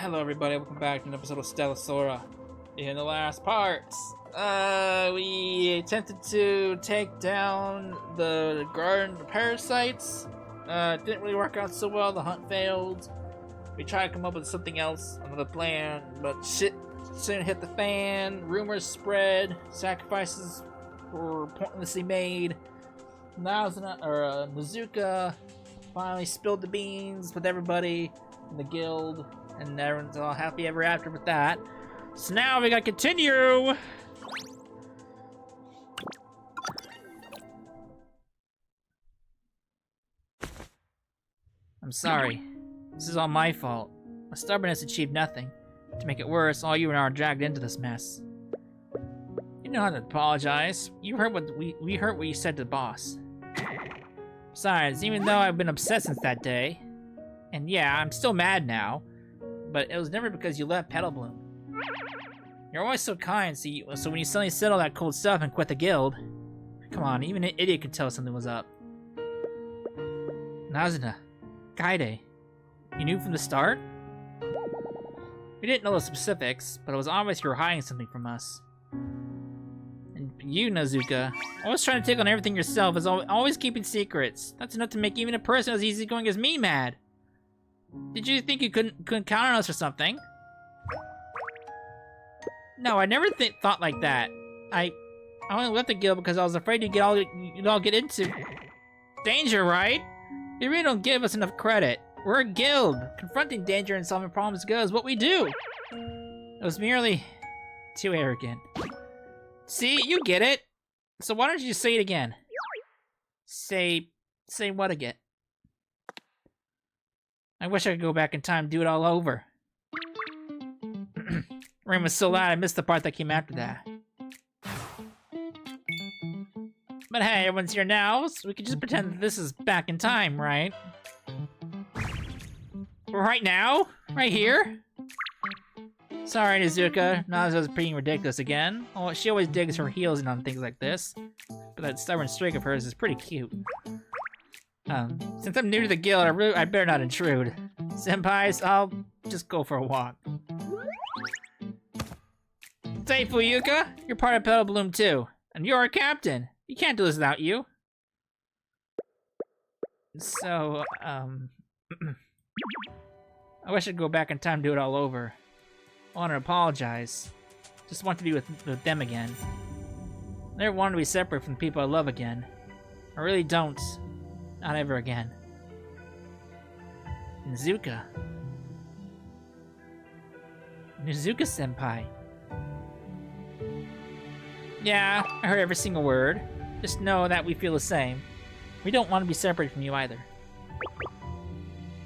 Hello everybody, welcome back to an episode of Stella Sora. In the last parts, we attempted to take down the Garden of Parasites. Didn't really work out so well, the hunt failed. We tried to come up with something else, another plan, but shit soon hit the fan, rumors spread, sacrifices were pointlessly made. Nazuka finally spilled the beans with everybody in the guild, and everyone's all happy ever after with that. So now we gotta continue! I'm sorry. This is all my fault. My stubbornness achieved nothing. To make it worse, all you and I are dragged into this mess. You don't have to apologize. You heard what we heard what you said to the boss. Besides, even though I've been upset since that day, and yeah, I'm still mad now, but it was never because you left Petal Bloom. You're always so kind, so when you suddenly said all that cold stuff and quit the guild, come on, even an idiot could tell something was up. Nazuka, Kaide, you knew from the start? We didn't know the specifics, but it was obvious you were hiding something from us. And you, Nazuka, always trying to take on everything yourself, is always keeping secrets. That's enough to make even a person as easygoing as me mad. Did you think you couldn't count on us or something? No, I never thought like that. I only left the guild because I was afraid you'd all get into danger, right? You really don't give us enough credit. We're a guild. Confronting danger and solving problems good is what we do. It was merely too arrogant. See, you get it. So why don't you just say it again? Say what again? I wish I could go back in time and do it all over. Rain was so loud I missed the part that came after that. But hey, everyone's here now, so we can just pretend that this is back in time, right? Right now? Right here? Sorry, Nazuka. Nazuka's being ridiculous again. Oh, she always digs her heels in on things like this. But that stubborn streak of hers is pretty cute. Since I'm new to the guild, I better not intrude. Senpais, I'll just go for a walk. Say, Fuyuka, you're part of Petal Bloom too. And you're our captain. You can't do this without you. So, I wish I'd go back in time and do it all over. I want to apologize. Just want to be with them again. I never wanted to be separate from the people I love again. I really don't. Not ever again. Nazuka. Nazuka-senpai. Yeah, I heard every single word. Just know that we feel the same. We don't want to be separated from you either.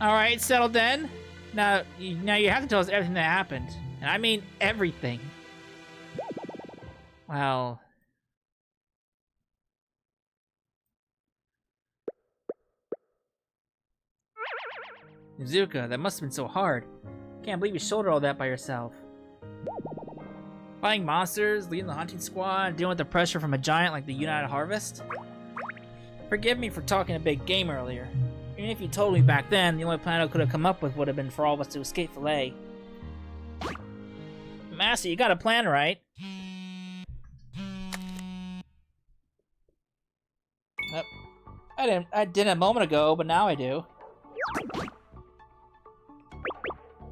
Alright, settled then. Now you have to tell us everything that happened. And I mean everything. Well... Nazuka, that must have been so hard. Can't believe you shouldered all that by yourself. Fighting monsters, leading the hunting squad, dealing with the pressure from a giant like the United Harvest. Forgive me for talking a big game earlier. Even if you told me back then, the only plan I could have come up with would have been for all of us to escape Filet. Master, you got a plan, right? Yep. I didn't a moment ago, but now I do.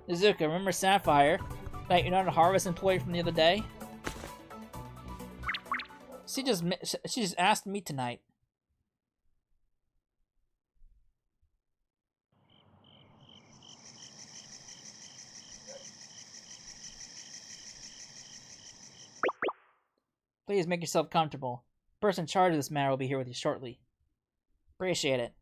Nazuka, remember Sapphire? That United Harvest employee from the other day? She just asked me tonight. Please make yourself comfortable. The person in charge of this matter will be here with you shortly. Appreciate it.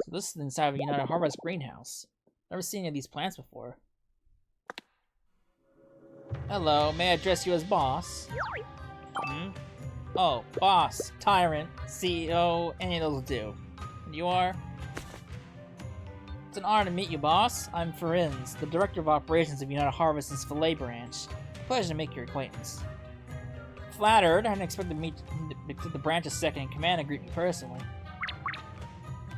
So this is inside of a United Harvest greenhouse. Never seen any of these plants before. Hello, may I address you as boss? Oh, boss, tyrant, CEO, any of those will do. And you are? It's an honor to meet you, boss. I'm Farinz, the Director of Operations of United Harvest's Filet Branch. Pleasure to make your acquaintance. Flattered, I didn't expect to meet the branch's second in command and greet me personally.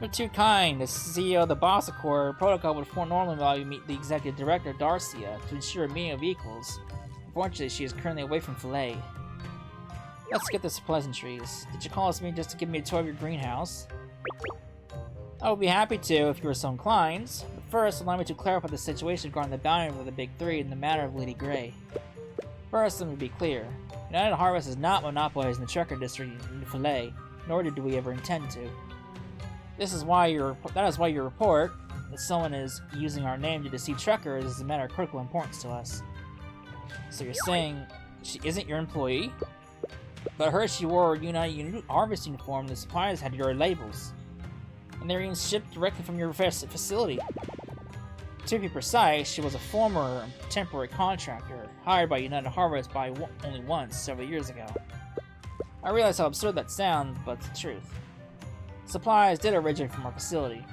You're too kind. As CEO of the Boss Accord, protocol would normally allow you to meet the executive director, Darcia, to ensure a meeting of equals. Unfortunately, she is currently away from Filet. Let's get this to pleasantries. Did you call us just to give me a tour of your greenhouse? I would be happy to if you were so inclined. But first, allow me to clarify the situation regarding the bounty over the Big Three in the matter of Lady Grey. First, let me be clear. United Harvest is not monopolizing the Trekker district in Filet, nor did we ever intend to. That is why your report that someone is using our name to deceive Trekkers is a matter of critical importance to us. So you're saying she isn't your employee? But I heard she wore a United Harvest uniform. The suppliers had your labels, and they were even shipped directly from your facility. To be precise, she was a former temporary contractor hired by United Harvest by only once several years ago. I realize how absurd that sounds, but it's the truth. Supplies did originate from our facility.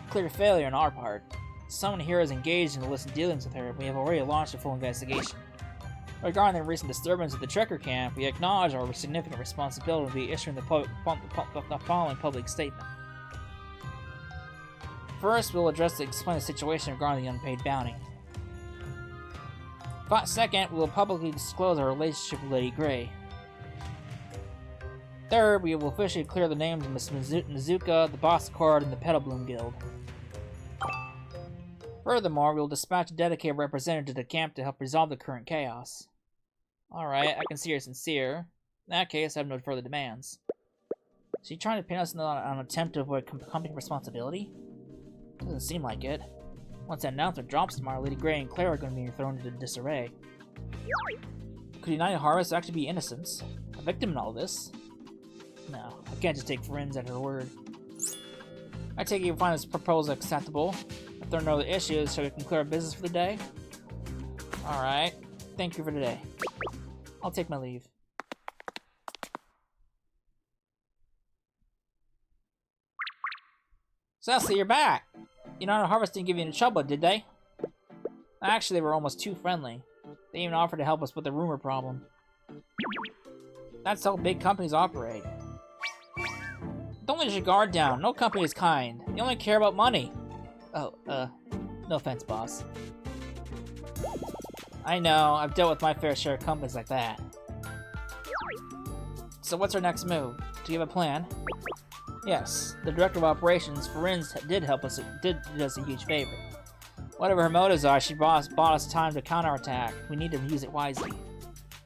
Clear failure on our part. Someone here is engaged in illicit dealings with her, and we have already launched a full investigation. Regarding the recent disturbance at the Trekker camp, we acknowledge our significant responsibility to be issuing the following public statement. First, we'll explain the situation regarding the unpaid bounty. Second, we will publicly disclose our relationship with Lady Grey. Third, we will officially clear the names of Miss Nazuka, the Boss Accord, and the Petal Bloom Guild. Furthermore, we will dispatch a dedicated representative to the camp to help resolve the current chaos. Alright, I can see you're sincere. In that case, I have no further demands. So you trying to pin us on an attempt to avoid company responsibility? Doesn't seem like it. Once that announcement drops tomorrow, Lady Grey and Claire are going to be thrown into disarray. Could United Harvest actually be innocents? A victim in all this? No, I can't just take Friends at her word. I take it you find this proposal acceptable. If there are no other issues, so we can clear our business for the day? Alright. Thank you for today. I'll take my leave. Cecily, you're back! United Harvest didn't give you any trouble, did they? Actually, they were almost too friendly. They even offered to help us with the rumor problem. That's how big companies operate. Don't let your guard down. No company is kind. They only care about money. Oh, no offense, boss. I know, I've dealt with my fair share of companies like that. So what's our next move? Do you have a plan? Yes, the Director of Operations, Ferenz, did us a huge favor. Whatever her motives are, she bought us time to counterattack. We need to use it wisely.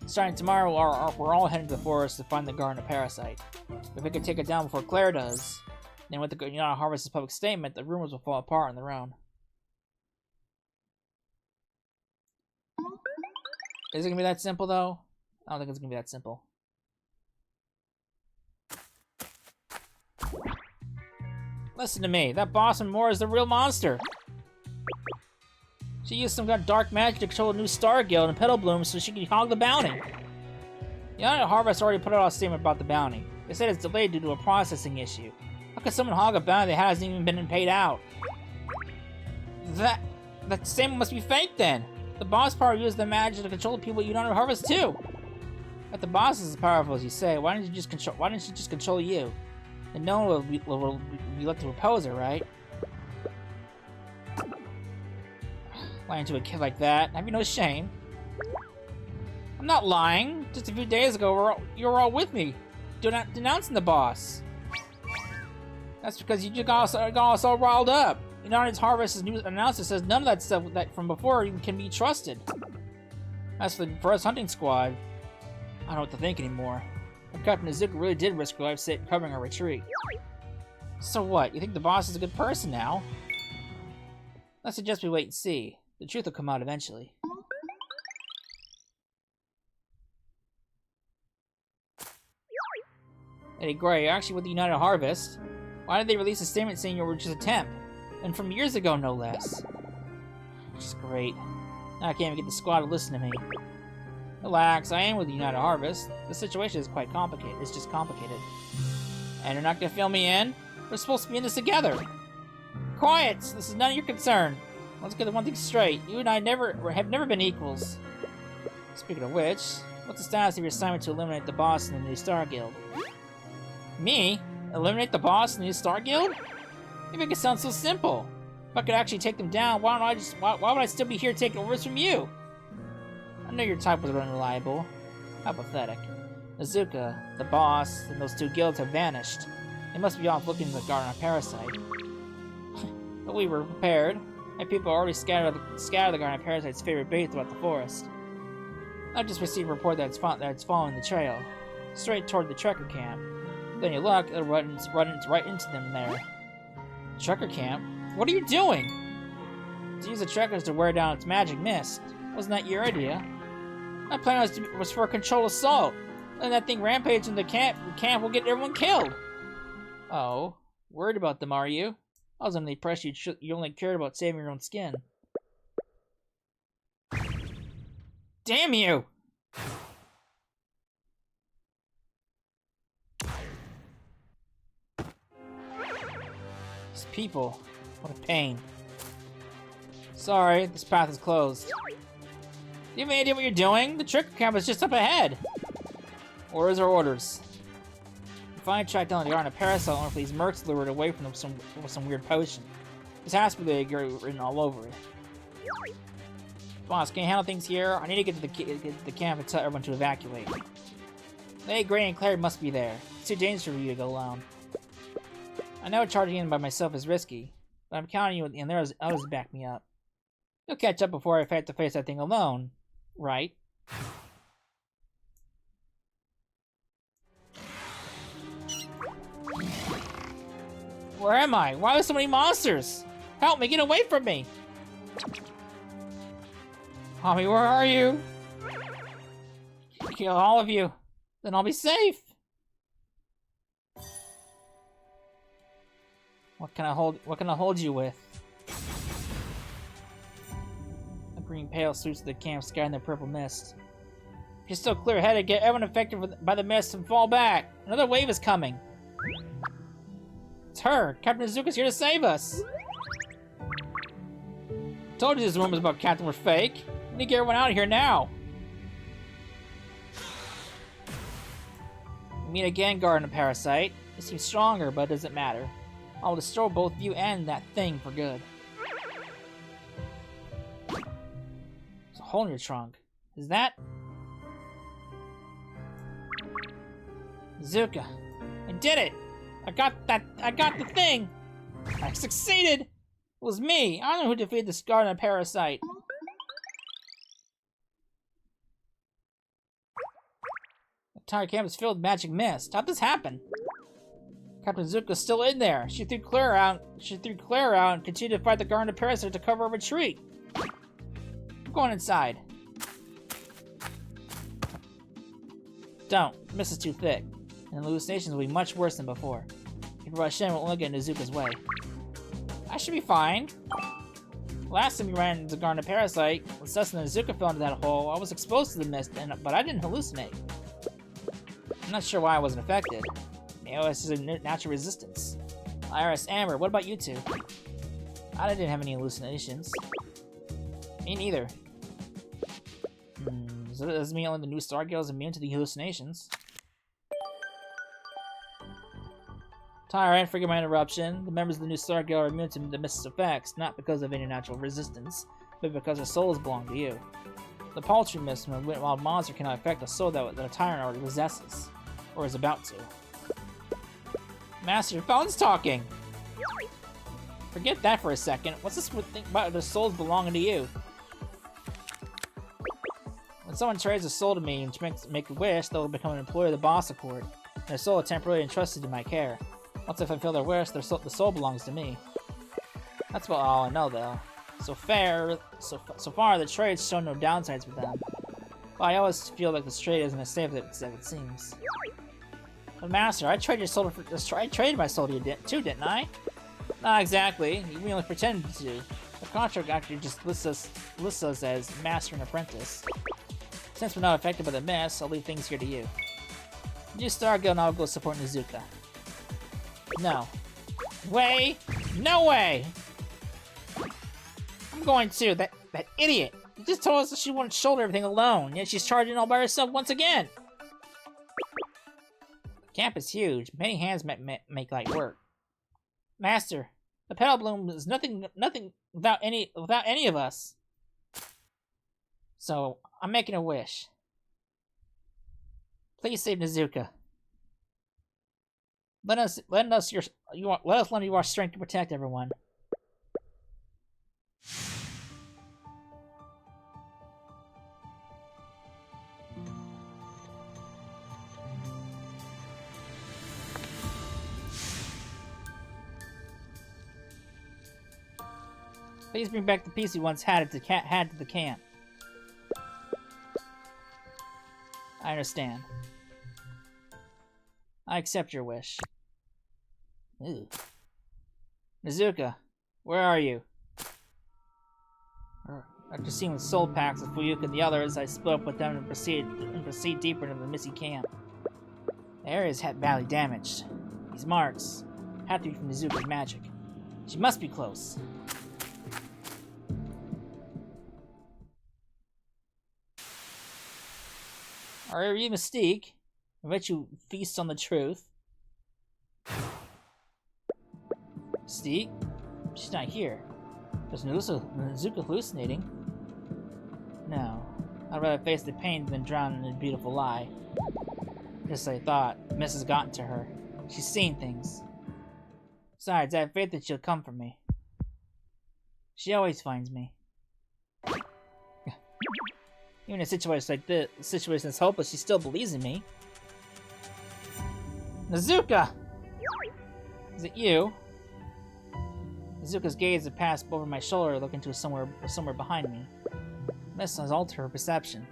Starting tomorrow, we're all heading to the forest to find the Garden of Parasite. If we can take it down before Claire does, then with the United Harvest's public statement, the rumors will fall apart on their own. Is it gonna be that simple, though? I don't think it's gonna be that simple. Listen to me, that Bossman Moore is the real monster! She used some kind of dark magic to control a new Star Guild and Petal Bloom so she could hog the bounty. United Harvest already put out a statement about the bounty. They said it's delayed due to a processing issue. How could someone hog a bounty that hasn't even been paid out? That statement must be fake then! The boss power used the magic to control the people at United Harvest too! If the boss is as powerful as you say, why didn't she just control you? And no one will be left to oppose her, right? Lying to a kid like that. Have you no shame? I'm not lying. Just a few days ago, you were all with me, denouncing the boss. That's because you just got us all riled up. United Harvest's new announcer says none of that stuff that from before even can be trusted. As for the first hunting squad, I don't know what to think anymore. And Captain Nazuka really did risk her life covering our retreat. So what? You think the boss is a good person now? I suggest we wait and see. The truth will come out eventually. Lady Grey, you're actually with the United Harvest. Why did they release a statement saying you were just a temp? And from years ago, no less. Which is great. Now I can't even get the squad to listen to me. Relax, I am with the United Harvest. The situation is quite complicated. It's just complicated. And you're not gonna fill me in? We're supposed to be in this together. Quiet! This is none of your concern. Let's get the one thing straight. You and I have never been equals. Speaking of which, what's the status of your assignment to eliminate the boss in the new Star Guild? Me? Eliminate the boss in the new Star Guild? You make it sound so simple. If I could actually take them down, why would I still be here taking orders from you? I know your type was unreliable. How pathetic. Nazuka, the boss, and those two guilds have vanished. They must be off looking in the Garden of Parasite. But we were prepared. My people already scattered the Garden of Parasite's favorite bait throughout the forest. I just received a report that it's following the trail, straight toward the trucker camp. With any luck, it'll run right into them there. Trucker camp? What are you doing? To use the truckers to wear down its magic mist. Wasn't that your idea? My plan was for a controlled assault. And that thing rampage in the camp will get everyone killed. Oh, worried about them, are you? I was under the impression you only cared about saving your own skin. Damn you! These people, what a pain. Sorry, this path is closed. Do you have any idea what you're doing? The trick camp is just up ahead. Orders are orders. If I track down the Garden of Parasite, or if these mercs lured away from them with some weird potion. This has to be written all over it. Boss, can you handle things here? I need to get to the camp and tell everyone to evacuate. Hey, Gray and Claire must be there. It's too dangerous for you to go alone. I know charging in by myself is risky, but I'm counting you and there's others to back me up. You'll catch up before I have to face that thing alone, right? Where am I? Why are there so many monsters? Help me, get away from me! Mommy, where are you? Kill all of you, then I'll be safe. What can I hold you with? A green pale sweeps the camp, scattering the purple mist. If you're still clear-headed, get everyone affected by the mist and fall back. Another wave is coming. It's her! Captain Nazuka's here to save us! Told you these rumors about Captain were fake. We need to get everyone out of here now! We meet again, Garden of Parasite. It seems stronger, but it doesn't matter. I'll destroy both you and that thing for good. There's a hole in your trunk. Is that... Nazuka! I did it! I got the thing! I succeeded! It was me! I don't know who defeated this Garden of Parasite. The entire camp is filled with magic mist. How'd this happen? Captain Nazuka's still in there. She threw Claire out and continued to fight the Garden of Parasite to cover a retreat. I'm going inside. Don't. The mist is too thick. And the hallucinations will be much worse than before. If you rush in, we'll only get in Nazuka's way. I should be fine. Last time we ran into the Garden of Parasite, when Sessa and Nazuka fell into that hole, I was exposed to the mist, but I didn't hallucinate. I'm not sure why I wasn't affected. Maybe it was just a natural resistance. Iris, Amber, what about you two? I didn't have any hallucinations. Me neither. So that doesn't mean only the new Star Girl is immune to the hallucinations. Tyrant, forgive my interruption. The members of the new Star Guild are immune to the mist's effects, not because of any natural resistance, but because their souls belong to you. The paltry mist from a wild monster cannot affect a soul that a Tyrant already possesses, or is about to. Master, your phone's talking! Forget that for a second. What's this thing about their souls belonging to you? When someone trades a soul to me and make a wish, they'll become an employee of the Bossa Court, and their soul is temporarily entrusted to my care. Once I fulfill their wish, the soul belongs to me. That's about all I know, though. So far, the trade's shown no downsides for them. But I always feel like this trade isn't as safe as it seems. But Master, I traded my soul to you too, didn't I? Not exactly. You only pretended to. The contract actually just lists us as Master and Apprentice. Since we're not affected by the mess, I'll leave things here to you. You Star Guild and I'll go support Nazuka. No. Way! No way! I'm going to. That idiot! She just told us that she wouldn't shoulder everything alone, yet she's charging all by herself once again! The camp is huge. Many hands make light work. Master, The petal bloom is nothing without any of us. So I'm making a wish. Please save Nazuka. Let us lend you our strength to protect everyone. Please bring back the piece we once had to the camp. I understand. I accept your wish. Ooh. Nazuka, where are you? After seeing with soul packs with Fuyuka and the others, I split up with them and proceed deeper into the Missy camp. The area is badly damaged. These marks have to be from Nazuka's magic. She must be close. Are you Mystique? I bet you feast on the truth. Mystique? She's not here. Is Nazuka hallucinating? No. I'd rather face the pain than drown in a beautiful lie. Just as I thought. The mist has gotten to her. She's seen things. Besides, I have faith that she'll come for me. She always finds me. Even in a situation like this, the situation is hopeless, she still believes in me. Nazuka! Is it you? Nazuka's gaze had passed over my shoulder, looking to somewhere behind me. Mist has altered her perception.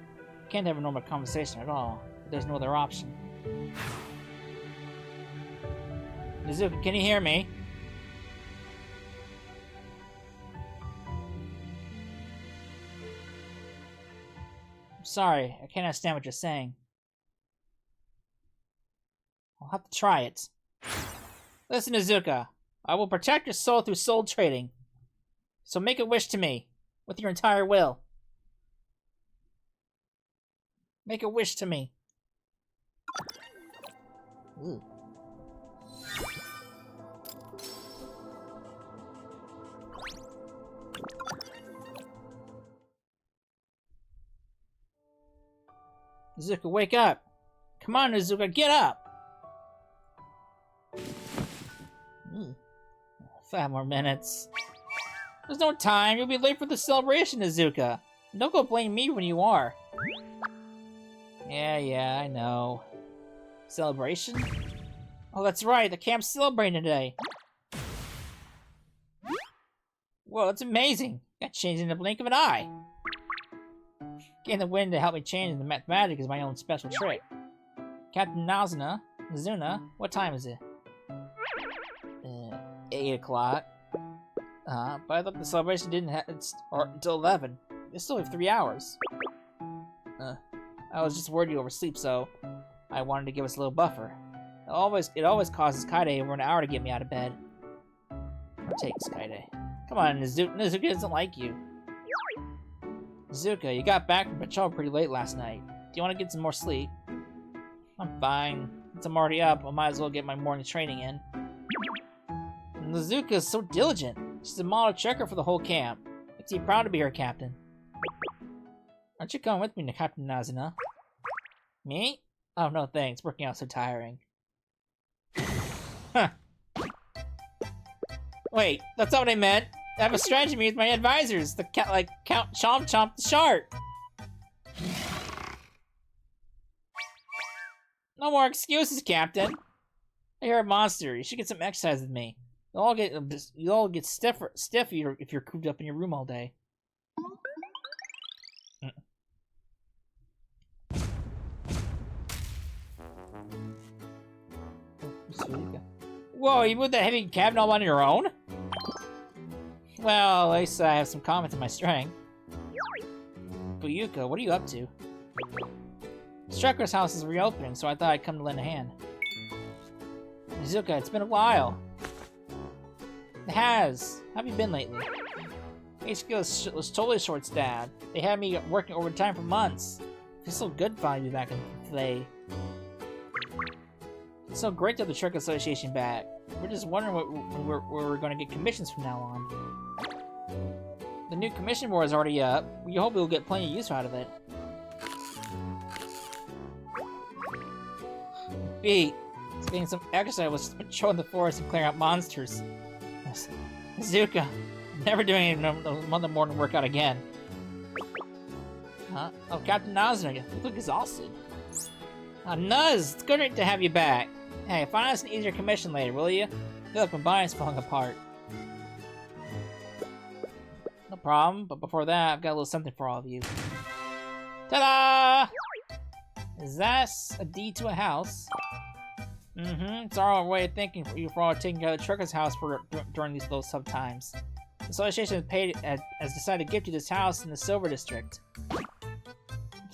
Can't have a normal conversation at all. But there's no other option. Nazuka, can you hear me? I'm sorry, I can't understand what you're saying. I'll have to try it. Listen, Nazuka. I will protect your soul through soul trading. So make a wish to me, with your entire will. Make a wish to me. Ooh. Nazuka, wake up! Come on, Nazuka, get up! 5 more minutes. There's no time. You'll be late for the celebration, Nazuka. Don't go blame me when you are. Yeah, I know. Celebration? Oh, that's right. The camp's celebrating today. Whoa, that's amazing. Got changed in the blink of an eye. Getting the wind to help me change the mathematics is my own special trick. Captain Nazuna, what time is it? 8 o'clock. But I thought the celebration didn't start until 11. It's still have 3 hours. I was just worried you oversleep, so I wanted to give us a little buffer. It always causes Kaide over an hour to get me out of bed. It takes Kaide. Come on, Nazuka doesn't like you. Nazuka, you got back from patrol pretty late last night. Do you want to get some more sleep? I'm fine. Since I'm already up, I might as well get my morning training in. Nazuka is so diligent. She's a model checker for the whole camp. Makes me proud to be her captain. Aren't you coming with me, Captain Nazuna? Me? Oh, no thanks. Working out so tiring. Huh. Wait, that's not what I meant. I have a strategy meeting with my advisors. Count Chomp the Shark. No more excuses, Captain. You're a monster. You should get some exercise with me. You'll all get stiff if you're cooped up in your room all day. Whoa, you moved that heavy cabinet all on your own? Well, at least I have some comments in my strength. Fuyuka, what are you up to? Strecker's house is reopening, so I thought I'd come to lend a hand. Nazuka, it's been a while. It has. How have you been lately? HQ was totally short-staffed. They had me working overtime for months. It feels so good finally to be back in play. It's so great to have the Trick Association back. We're just wondering where we're going to get commissions from now on. The new commission board is already up. We hope we'll get plenty of use out of it. B. Getting some exercise was patrolling the forest and clearing out monsters. Nazuka. Never doing another morning workout again. Huh? Oh, Captain Nazuka, you look exhausted. Nuz, it's good to have you back. Hey, find us an easier commission later, will you? I feel like my body's falling apart. No problem, but before that, I've got a little something for all of you. Ta-da! Is that a deed to a house? Mm-hmm, it's our way of thanking you for all taking care of the trucker's house during these low sub times. The association has decided to gift you this house in the Silver District.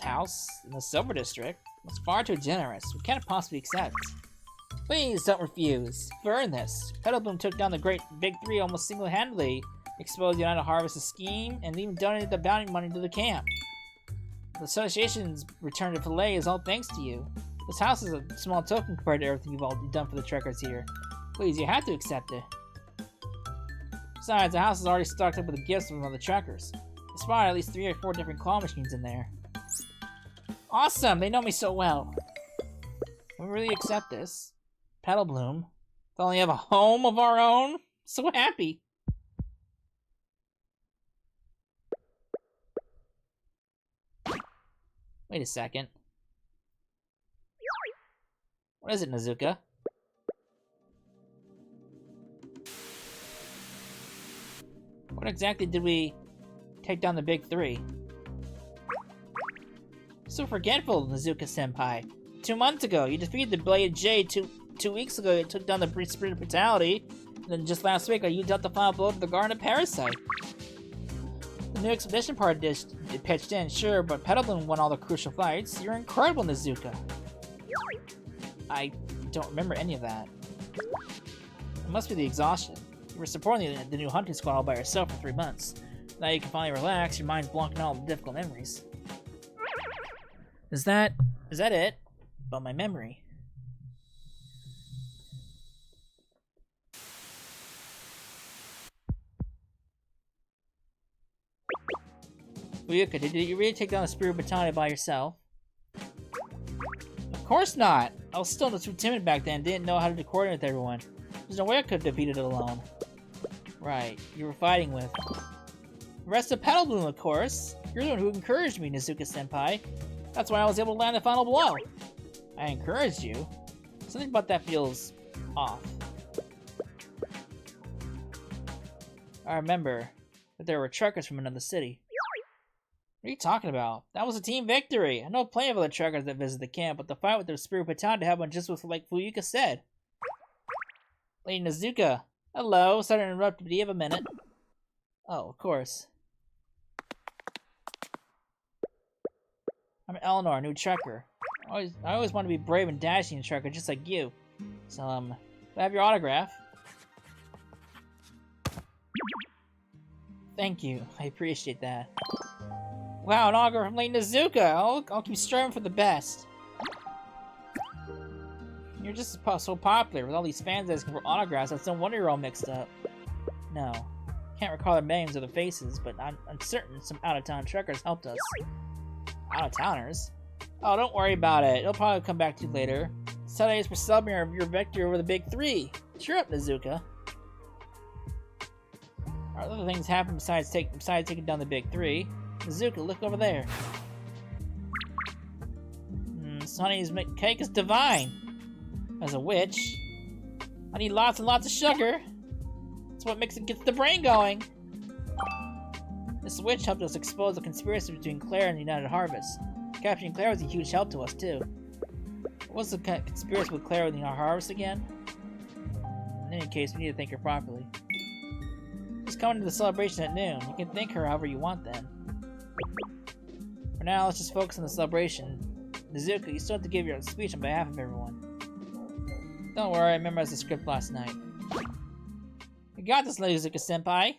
House in the Silver District? That's far too generous. We can't possibly accept. Please don't refuse. Earn this. Petalbloom took down the great Big Three almost single-handedly, exposed United Harvest's scheme, and even donated the bounty money to the camp. The association's return to Filet is all thanks to you. This house is a small token compared to everything you've all done for the trekkers here. Please, you have to accept it. Besides, the house is already stocked up with gifts from other trekkers. There's probably at least 3 or 4 different claw machines in there. Awesome! They know me so well. We really accept this. Petalbloom. Finally have a home of our own? So happy. Wait a second. What is it, Nazuka? What exactly did we take down the Big Three? So forgetful, Nazuka-senpai. 2 months ago, you defeated the Blade J. Two weeks ago, you took down the Spirit of Brutality. And then just last week, you dealt the final blow to the Garden of Parasite. The new expedition party pitched in, sure, but Petalbloom won all the crucial fights. You're incredible, Nazuka. I don't remember any of that. It must be the exhaustion. You were supporting the new hunting squad all by yourself for 3 months. Now you can finally relax, your mind's blocking all the difficult memories. Is that it? About my memory. Ryuka, did you really take down the Spirit Battalion by yourself? Of course not! I was still too timid back then, didn't know how to coordinate with everyone. There's no way I could have defeated it alone. Right, you were fighting with... The rest of Petalbloom, of course! You're the one who encouraged me, Nazuka-senpai. That's why I was able to land the final blow. I encouraged you? Something about that feels... off. I remember that there were truckers from another city. What are you talking about? That was a team victory! I know plenty of other truckers that visit the camp, but the fight with the Spirit Battalion happened just like Fuyuka said. Lady Nazuka. Hello, sorry to interrupt, but do you have a minute? Oh, of course. I'm Eleanor, a new trucker. I always want to be brave and dashing trucker, just like you. So, do I have your autograph? Thank you, I appreciate that. Wow, an autograph from Lady Nazuka! I'll keep striving for the best. You're just so popular with all these fans asking for autographs, that's no wonder you're all mixed up. No. Can't recall their names or their faces, but I'm certain some out-of-town truckers helped us. Out-of-towners? Oh, don't worry about it. It'll probably come back to you later. Saturday is for celebrating your victory over the Big Three. Cheer up, Nazuka. Are other things happen besides taking down the Big Three? Nazuka, look over there. Sonny's cake is divine. As a witch, I need lots and lots of sugar. That's what gets the brain going. This witch helped us expose the conspiracy between Claire and the United Harvest. Capturing Claire was a huge help to us, too. What was the conspiracy with Claire and the United Harvest again? In any case, we need to thank her properly. She's coming to the celebration at noon. You can thank her however you want then. For now, let's just focus on the celebration. Nazuka, you still have to give your speech on behalf of everyone. Don't worry, I memorized the script last night. You got this, Nazuka-senpai!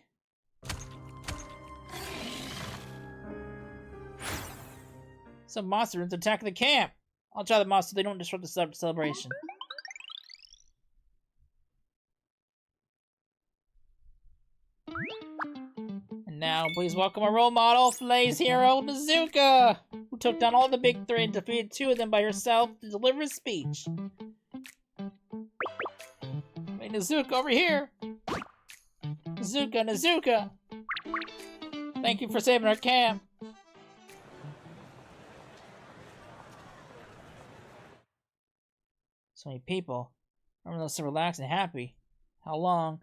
Some monster is attacking the camp! I'll try the monster so they don't disrupt the celebration. And now, please welcome our role model, Flay's hero, Nazuka, who took down all the big three and defeated two of them by herself to deliver a speech. Hey, Nazuka, over here! Nazuka, Nazuka! Thank you for saving our camp. So many people. Everyone's so relaxed and happy. How long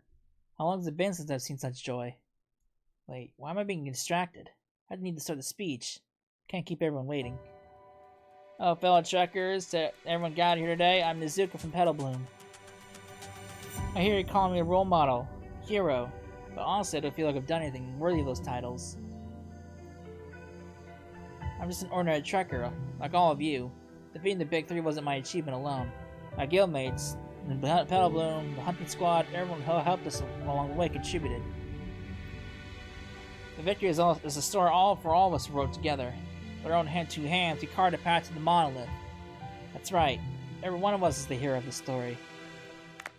has it been since I've seen such joy? Wait, why am I being distracted? I need to start the speech. Can't keep everyone waiting. Oh, fellow trekkers, everyone gathered here today. I'm Nazuka from Petal Bloom. I hear you calling me a role model, hero, but honestly I don't feel like I've done anything worthy of those titles. I'm just an ordinary trekker, like all of you. Defeating the big three wasn't my achievement alone. My guildmates, the Petal Bloom, the hunting squad, everyone who helped us along the way contributed. The victory is a story for all of us wrote together. With our own two hands, we carved a path to the monolith. That's right. Every one of us is the hero of the story.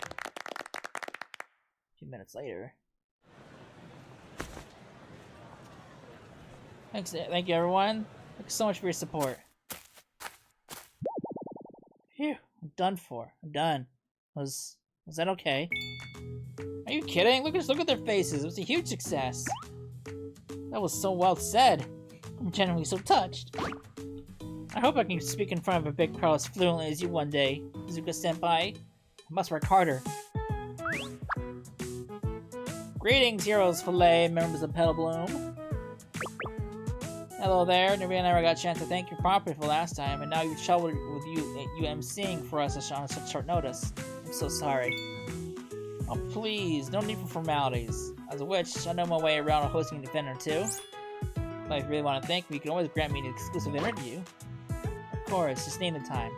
A few minutes later. Thank you, everyone. Thank you so much for your support. Phew, I'm done for. I'm done. Was that okay? Are you kidding? Look at their faces. It was a huge success. That was so well said. I'm genuinely so touched. I hope I can speak in front of a big crowd as fluently as you one day, Nazuka-senpai. I must work harder. Greetings, heroes Filet, members of Petal Bloom. Hello there, nobody never got a chance to thank you properly for last time, and now you've troubled with you emceeing for us on such short notice. I'm so sorry. Oh please, no need for formalities. As a witch, I know my way around hosting an event or two. But if you really want to thank me, you can always grant me an exclusive interview. Of course, just name the time.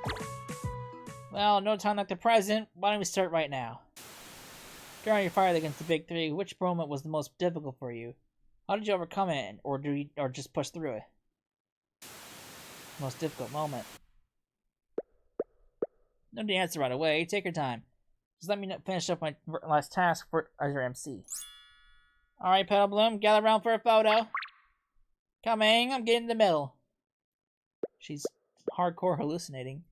Well, no time like the present. Why don't we start right now? During your fight against the big three, which moment was the most difficult for you? How did you overcome it, or just push through it? Most difficult moment. No need to answer right away. Take your time. Just let me finish up my last task as your MC. Alright, Petal Bloom, gather around for a photo. Coming, I'm getting in the middle. She's hardcore hallucinating.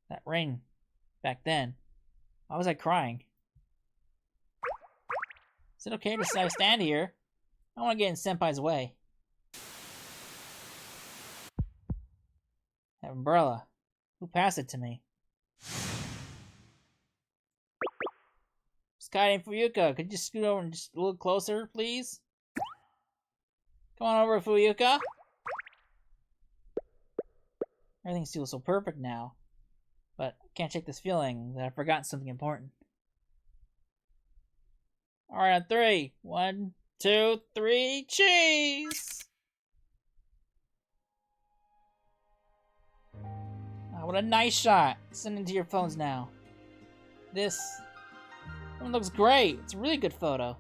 That ring, back then. Why was I crying? Is it okay to stand here? I don't want to get in Senpai's way. That umbrella. Who passed it to me? Sky and Fuyuka, could you scoot over and just a little closer, please? Come on over, Fuyuka. Everything feels so perfect now. But I can't shake this feeling that I've forgotten something important. Alright, on 3. 1, 2, 3, cheese! What a nice shot. Send it to your phones now. This one looks great. It's a really good photo.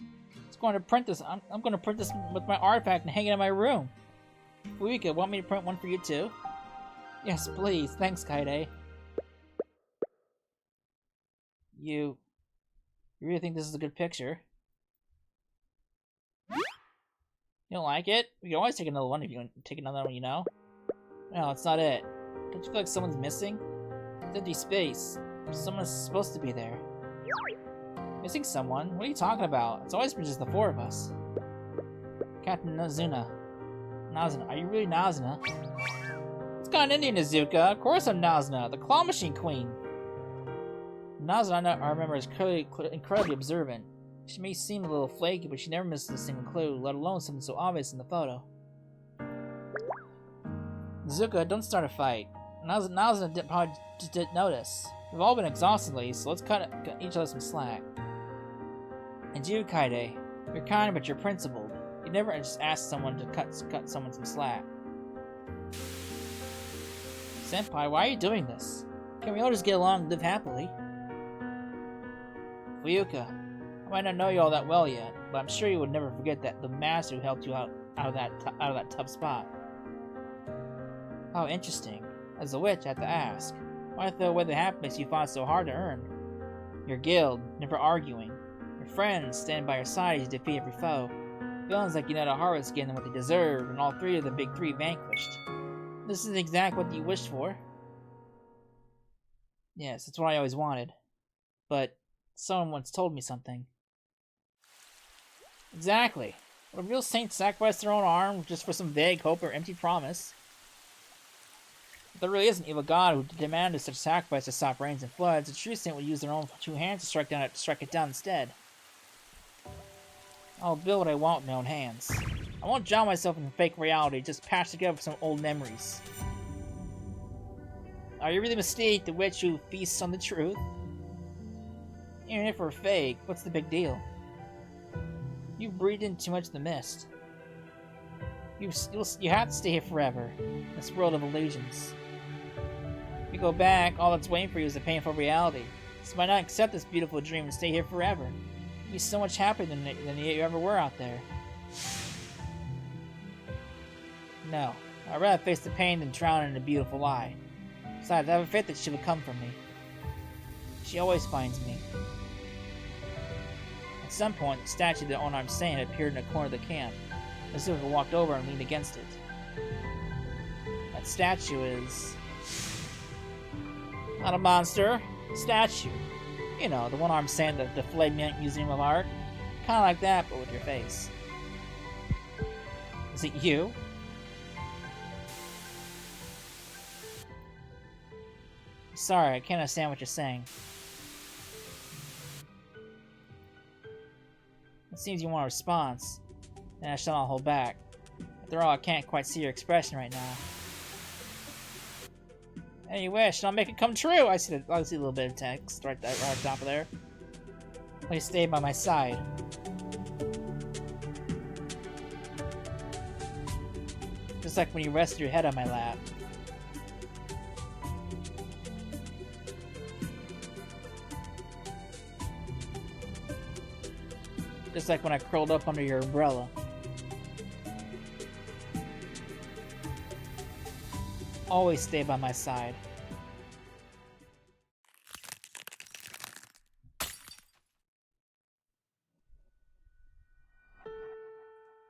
I'm going to print this. I'm going to print this with my artifact and hang it in my room. Fuyuka, want me to print one for you too? Yes, please. Thanks, Kaide. You really think this is a good picture? You don't like it? We can always take another one if you want to take another one, you know? No, it's not it. Don't you feel like someone's missing? It's empty space. Someone's supposed to be there. Missing someone? What are you talking about? It's always been just the 4 of us. Captain Nazuna. Nazuna. Are you really Nazuna? It's got an Indian, Nazuka. Of course I'm Nazuna, the claw machine queen. Nazuna, I remember, is incredibly observant. She may seem a little flaky, but she never misses a single clue, let alone something so obvious in the photo. Nazuka, don't start a fight. Nazuna probably just didn't notice. We've all been exhausted lately, so let's cut each other some slack. And you, Kaide, you're kind, but you're principled. You never just ask someone to cut someone some slack. Senpai, why are you doing this? Can we all just get along and live happily? Fuyuka, I might not know you all that well yet, but I'm sure you would never forget that the master who helped you out of that tough spot. How interesting. As a witch, I have to ask. Why throw away the happiness you fought so hard to earn? Your guild, never arguing. Your friends, standing by your side as you defeat every foe. Feelings like you know the harvest getting them what they deserve, and all three of the big three vanquished. This is exactly what you wished for. Yes, it's what I always wanted. But someone once told me something. Exactly. Would a real saint sacrifice their own arm just for some vague hope or empty promise? If there really is an evil god who demanded such sacrifice to stop rains and floods, a true saint would use their own two hands to strike it down instead. I'll build what I want with my own hands. I won't drown myself in fake reality, just patch together some old memories. Are you really Mystique, the witch who feasts on the truth? Even if we're fake, what's the big deal? You've breathed in too much of the mist. You have to stay here forever, in this world of illusions. If you go back, all that's waiting for you is a painful reality. So why not accept this beautiful dream and stay here forever? You'd be so much happier than you ever were out there. No, I'd rather face the pain than drown in a beautiful lie. Besides, I have a faith that she will come for me. She always finds me. At some point, the statue of the unarmed saint appeared in a corner of the camp. Nazuka walked over and leaned against it. That statue is... not a monster. Statue. You know, the one-armed saint at the Flagrant Museum of Art. Kinda like that, but with your face. Is it you? Sorry, I can't understand what you're saying. It seems you want a response, and I shall not hold back. After all, I can't quite see your expression right now. Any wish, and I'll make it come true! I see a little bit of text right on top of there. Please stay by my side. Just like when you rested your head on my lap. Just like when I curled up under your umbrella. Always stay by my side.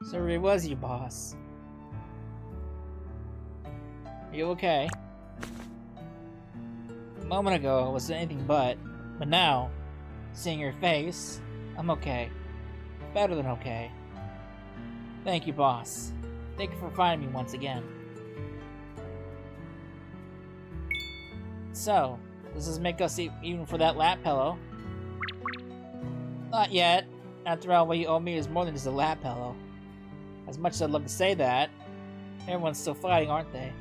So it really was you, boss. Are you okay? A moment ago, it was anything but now, seeing your face, I'm okay. Better than okay. Thank you, boss. Thank you for finding me once again. So, does this make us even for that lap pillow? Not yet. After all, what you owe me is more than just a lap pillow. As much as I'd love to say that, everyone's still fighting, aren't they?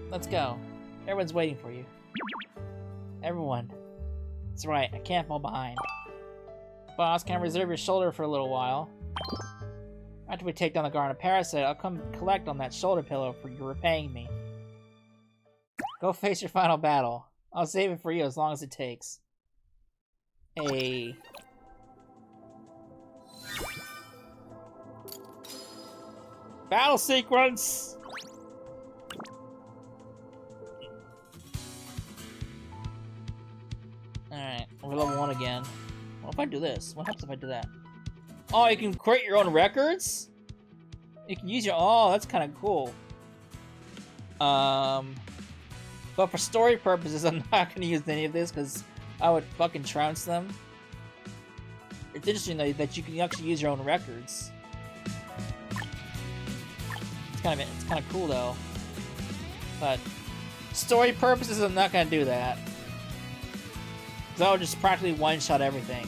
Let's go. Everyone's waiting for you. Everyone. That's right, I can't fall behind. Boss, can I reserve your shoulder for a little while? After we take down the Garden of Parasite, I'll come collect on that shoulder pillow for you repaying me. Go face your final battle. I'll save it for you as long as it takes. Hey. Battle sequence! Alright, we're level 1 again. What if I do this? What happens if I do that? Oh, you can create your own records? You can use your... Oh, that's kind of cool. But for story purposes, I'm not going to use any of this because I would fucking trounce them. It's interesting, though, that you can actually use your own records. It's kind of cool, though. But story purposes, I'm not going to do that. Because I would just practically one-shot everything.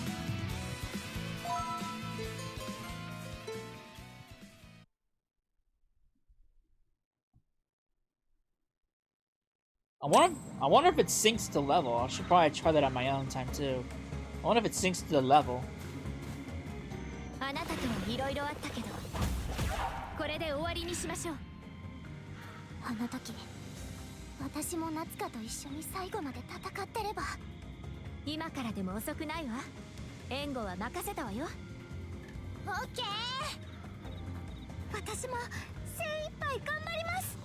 I wonder if it syncs to level. I should probably try that on my own time too. I wonder if it syncs to the level. あなたとはいろいろあったけど、これで終わりにしましょう。あの時、私も夏香と一緒に最後まで戦ってれば。今からでも遅くないわ。援護は任せたわよ。オッケー。私も精一杯頑張ります。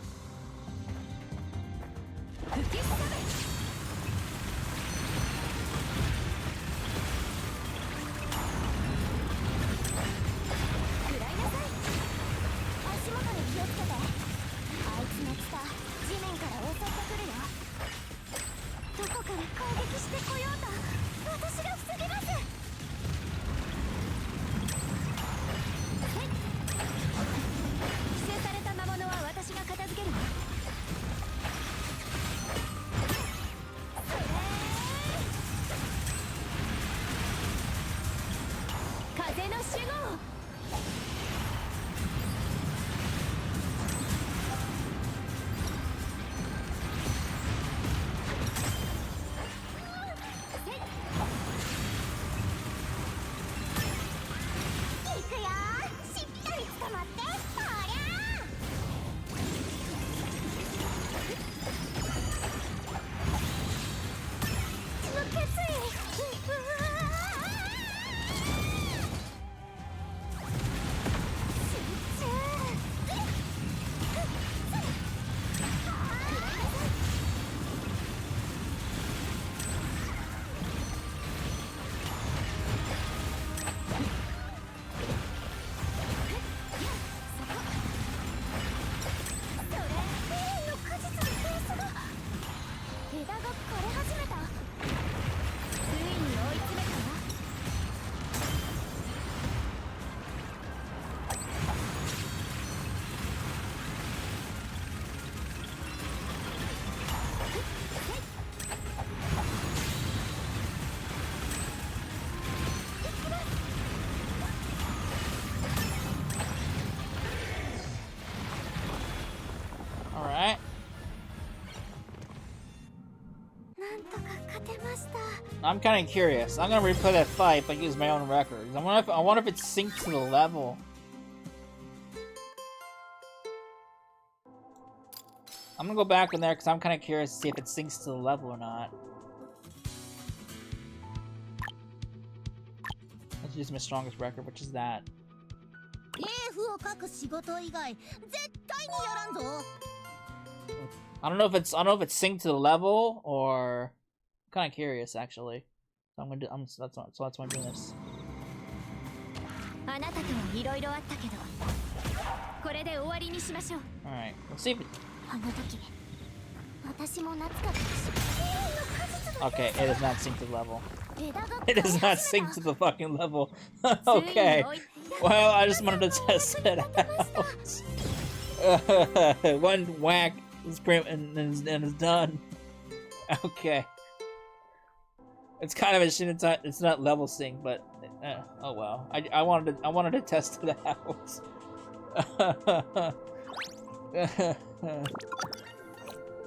I'm kind of curious. I'm gonna replay that fight, but use my own records. I wonder if it syncs to the level. I'm gonna go back in there because I'm kind of curious to see if it syncs to the level or not. Let's use my strongest record, which is that. I don't know if it's synced to the level or. I'm kind of curious, actually. So I'm gonna do. That's why I'm doing this. All right, let's see if it. Okay, it does not sync to the level. It does not sync to the fucking level. Okay. Well, I just wanted to test it out. One whack is and it's done. Okay. It's kind of a shit. It's not level sync, but oh well. I wanted to test it out.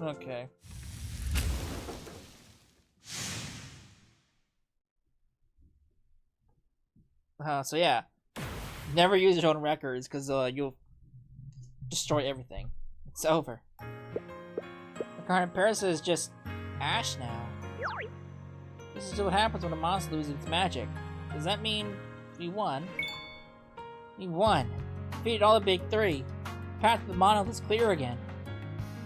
Okay. So yeah, never use your own records because you'll destroy everything. It's over. The Garden of Parasite is just ash now. This is what happens when a monster loses its magic. Does that mean we won? We won. Defeated all the big three. The path to the monolith is clear again.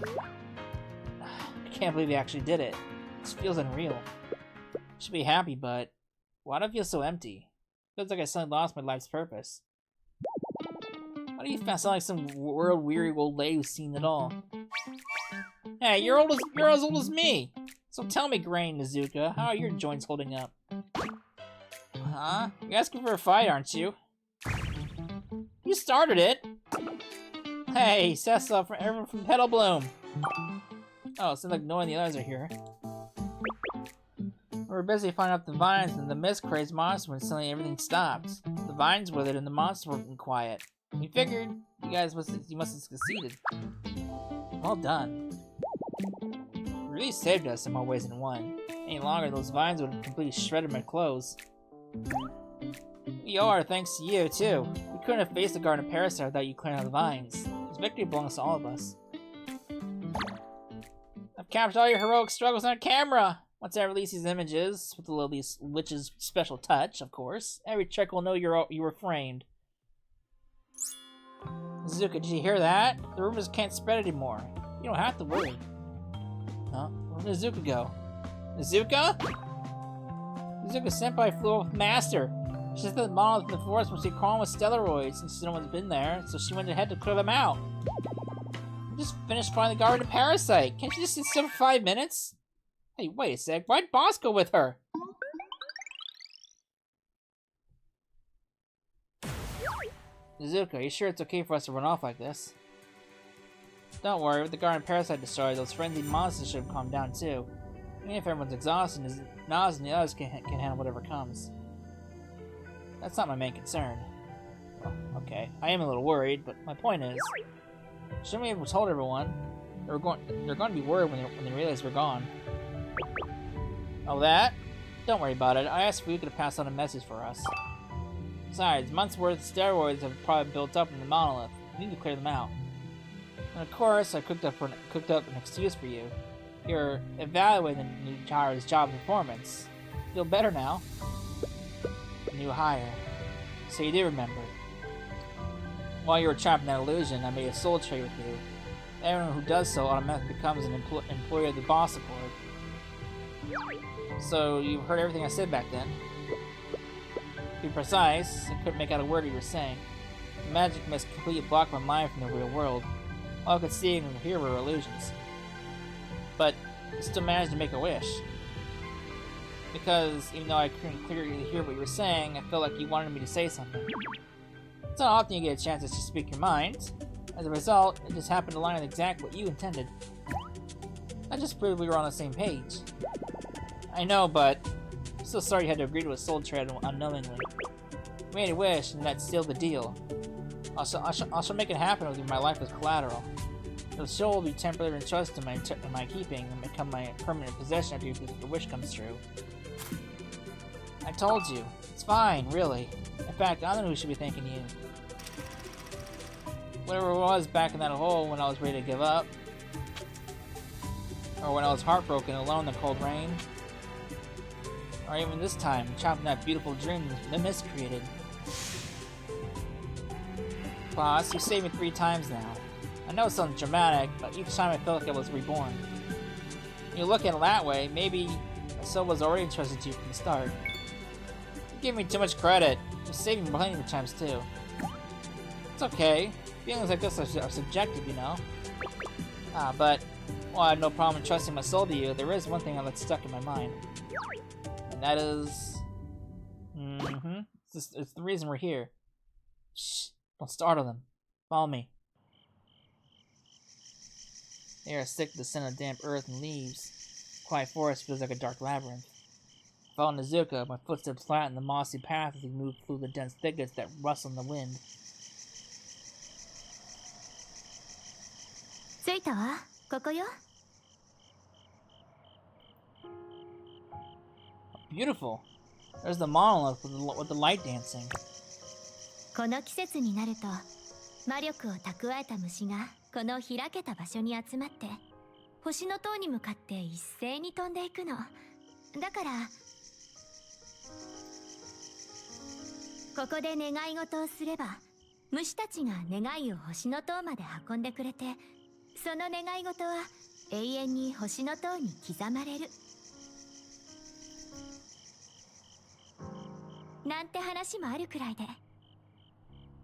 I can't believe we actually did it. This feels unreal. I should be happy, but why do I feel so empty? Feels like I suddenly lost my life's purpose. Why do you sound like some world-weary old lady who's seen it all? Hey, you're as old as me! So tell me, Grain Nazuka, how are your joints holding up? Huh? You're asking for a fight, aren't you? You started it! Hey, Sessa, everyone from Petal Bloom! Oh, it seems like no one of the others are here. We were busy finding out the vines and the mist-crazed monster when suddenly everything stopped. The vines withered and the monster were quiet. We figured you must have succeeded. Well done. You really saved us in more ways than one. Any longer, those vines would have completely shredded my clothes. We owe our thanks to you, too. We couldn't have faced the Garden of Parasite without you clearing out the vines. This victory belongs to all of us. I've captured all your heroic struggles on camera! Once I release these images, with the little witch's special touch, of course, every trick will know you were framed. Nazuka, did you hear that? The rumors can't spread anymore. You don't have to worry. Huh? Where did Nazuka go? Nazuka? Nazuka-senpai flew off with Master. She said that the monolith in the forest must be crawling with steroids, since no one's been there, so she went ahead to clear them out. I just finished finding the Garden of Parasite. Can't you just sit still for 5 minutes? Hey, wait a sec. Why'd Boss go with her? Nazuka, are you sure it's okay for us to run off like this? Don't worry, with the Garden of Parasite destroyed, those frenzied monsters should have calmed down too. Even if everyone's exhausted, Naz and the others can handle whatever comes. That's not my main concern. Oh, okay, I am a little worried, but my point is, shouldn't we have told everyone? They're going to be worried when they realize we're gone. Oh, that? Don't worry about it. I asked if we could pass on a message for us. Besides, months' worth of steroids have probably built up in the monolith. We need to clear them out. And of course, I cooked up an excuse for you. You're evaluating the new hire's job performance. Feel better now? New hire. So you do remember. While you were trapped in that illusion, I made a soul trade with you. Everyone who does so automatically becomes an employee of the boss accord. So you've heard everything I said back then. To be precise, I couldn't make out a word you were saying. The magic mist completely blocked my mind from the real world. All I could see and hear were illusions. But I still managed to make a wish. Because even though I couldn't clearly hear what you were saying, I felt like you wanted me to say something. It's not often you get a chance to just speak your mind. As a result, it just happened to line up exactly what you intended. That just proved we were on the same page. I know, but I'm still sorry you had to agree to a soul trade unknowingly. You made a wish, and that sealed the deal. I shall make it happen with my life as collateral. The soul will be temporarily entrusted in my keeping and become my permanent possession after your wish comes true. I told you. It's fine, really. In fact, I'm the one who should be thanking you. Whatever it was back in that hole when I was ready to give up, or when I was heartbroken alone in the cold rain, or even this time, chopping that beautiful dream the mist created. Boss, you saved me 3 times now. I know it sounds dramatic, but each time I felt like I was reborn. When you look at it that way, maybe my soul was already entrusted to you from the start. You give me too much credit. You saved me plenty of times too. It's okay. Feelings like this are subjective, you know. But while I have no problem entrusting my soul to you, there is one thing that's stuck in my mind. And that is... It's the reason we're here. Shh. Don't startle them. Follow me. The air is thick with the scent of damp earth and leaves. The quiet forest feels like a dark labyrinth. I follow Nazuka, my footsteps flatten the mossy path as we move through the dense thickets that rustle in the wind. Beautiful. There's the monolith with the light dancing. この季節になると魔力を蓄えた虫がこの開けた場所に集まって星の塔に向かって一斉に飛んでいくの。だからここで願い事をすれば虫たちが願いを星の塔まで運んでくれて、その願い事は永遠に星の塔に刻まれるなんて話もあるくらいで、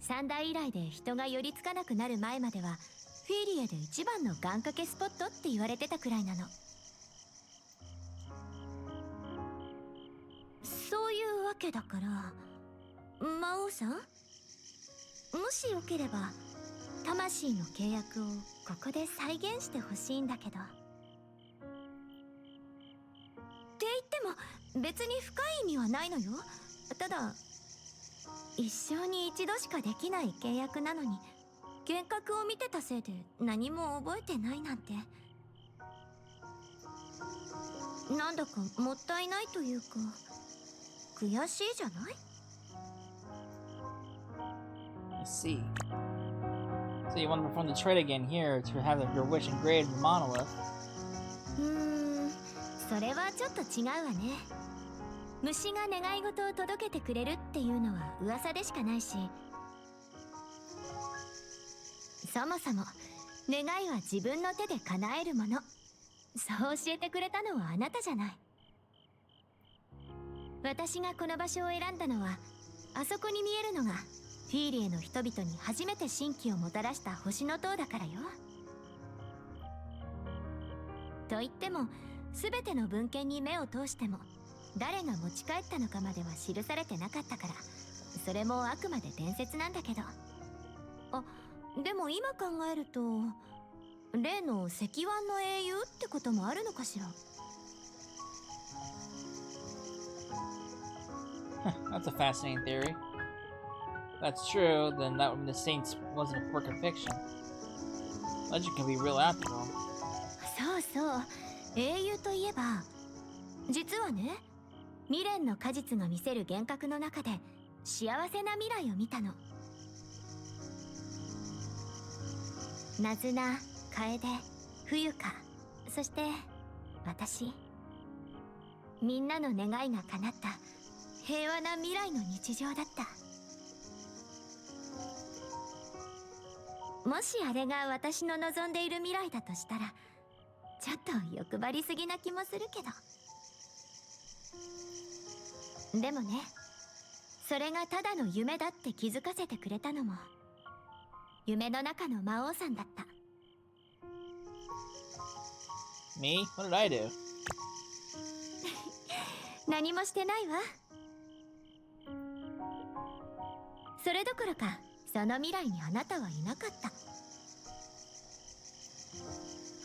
三大以来で人が寄りつかなくなる前まではフィーリエで一番の願掛けスポットって言われてたくらいなの。そういうわけだから魔王さん、もしよければ魂の契約をここで再現してほしいんだけど。って言っても別に深い意味はないのよ。ただ一生に一度しかできない契約なのに幻覚を見てたせいで何も覚えてないなんて、なんだかもったいないというか悔しいじゃない？ I see. So you want to perform the trade again here to have your wish engraved in the monolith? それはちょっと違うわね。虫が願い事を届けてくれるっていうのは噂でしかないし、そもそも願いは自分の手で叶えるもの。そう教えてくれたのはあなたじゃない。私がこの場所を選んだのは、あそこに見えるのがフィーリエの人々に初めて神気をもたらした星の塔だからよ。と言っても全ての文献に目を通しても誰が持ち帰ったのかまでは記されてなかったから、それもあくまで伝説なんだけど。あ、でも今考えると例の石腕の英雄ってこともあるのかしら。That's a fascinating theory. If that's true, then that would mean the Saints wasn't a work of fiction. Legend can be real after all. そうそう、英雄といえば実はね、未練の果実が見せる幻覚の中で幸せな未来を見たの。ナズナ、楓、冬香、そして私。みんなの願いが叶った平和な未来の日常だった。もしあれが私の望んでいる未来だとしたら、ちょっと欲張りすぎな気もするけど。でもね、それがただの夢だって気づかせてくれたのも夢の中の魔王さんだった。Me? What did I do? 何もしてないわ。それどころかその未来にあなたはいなかった。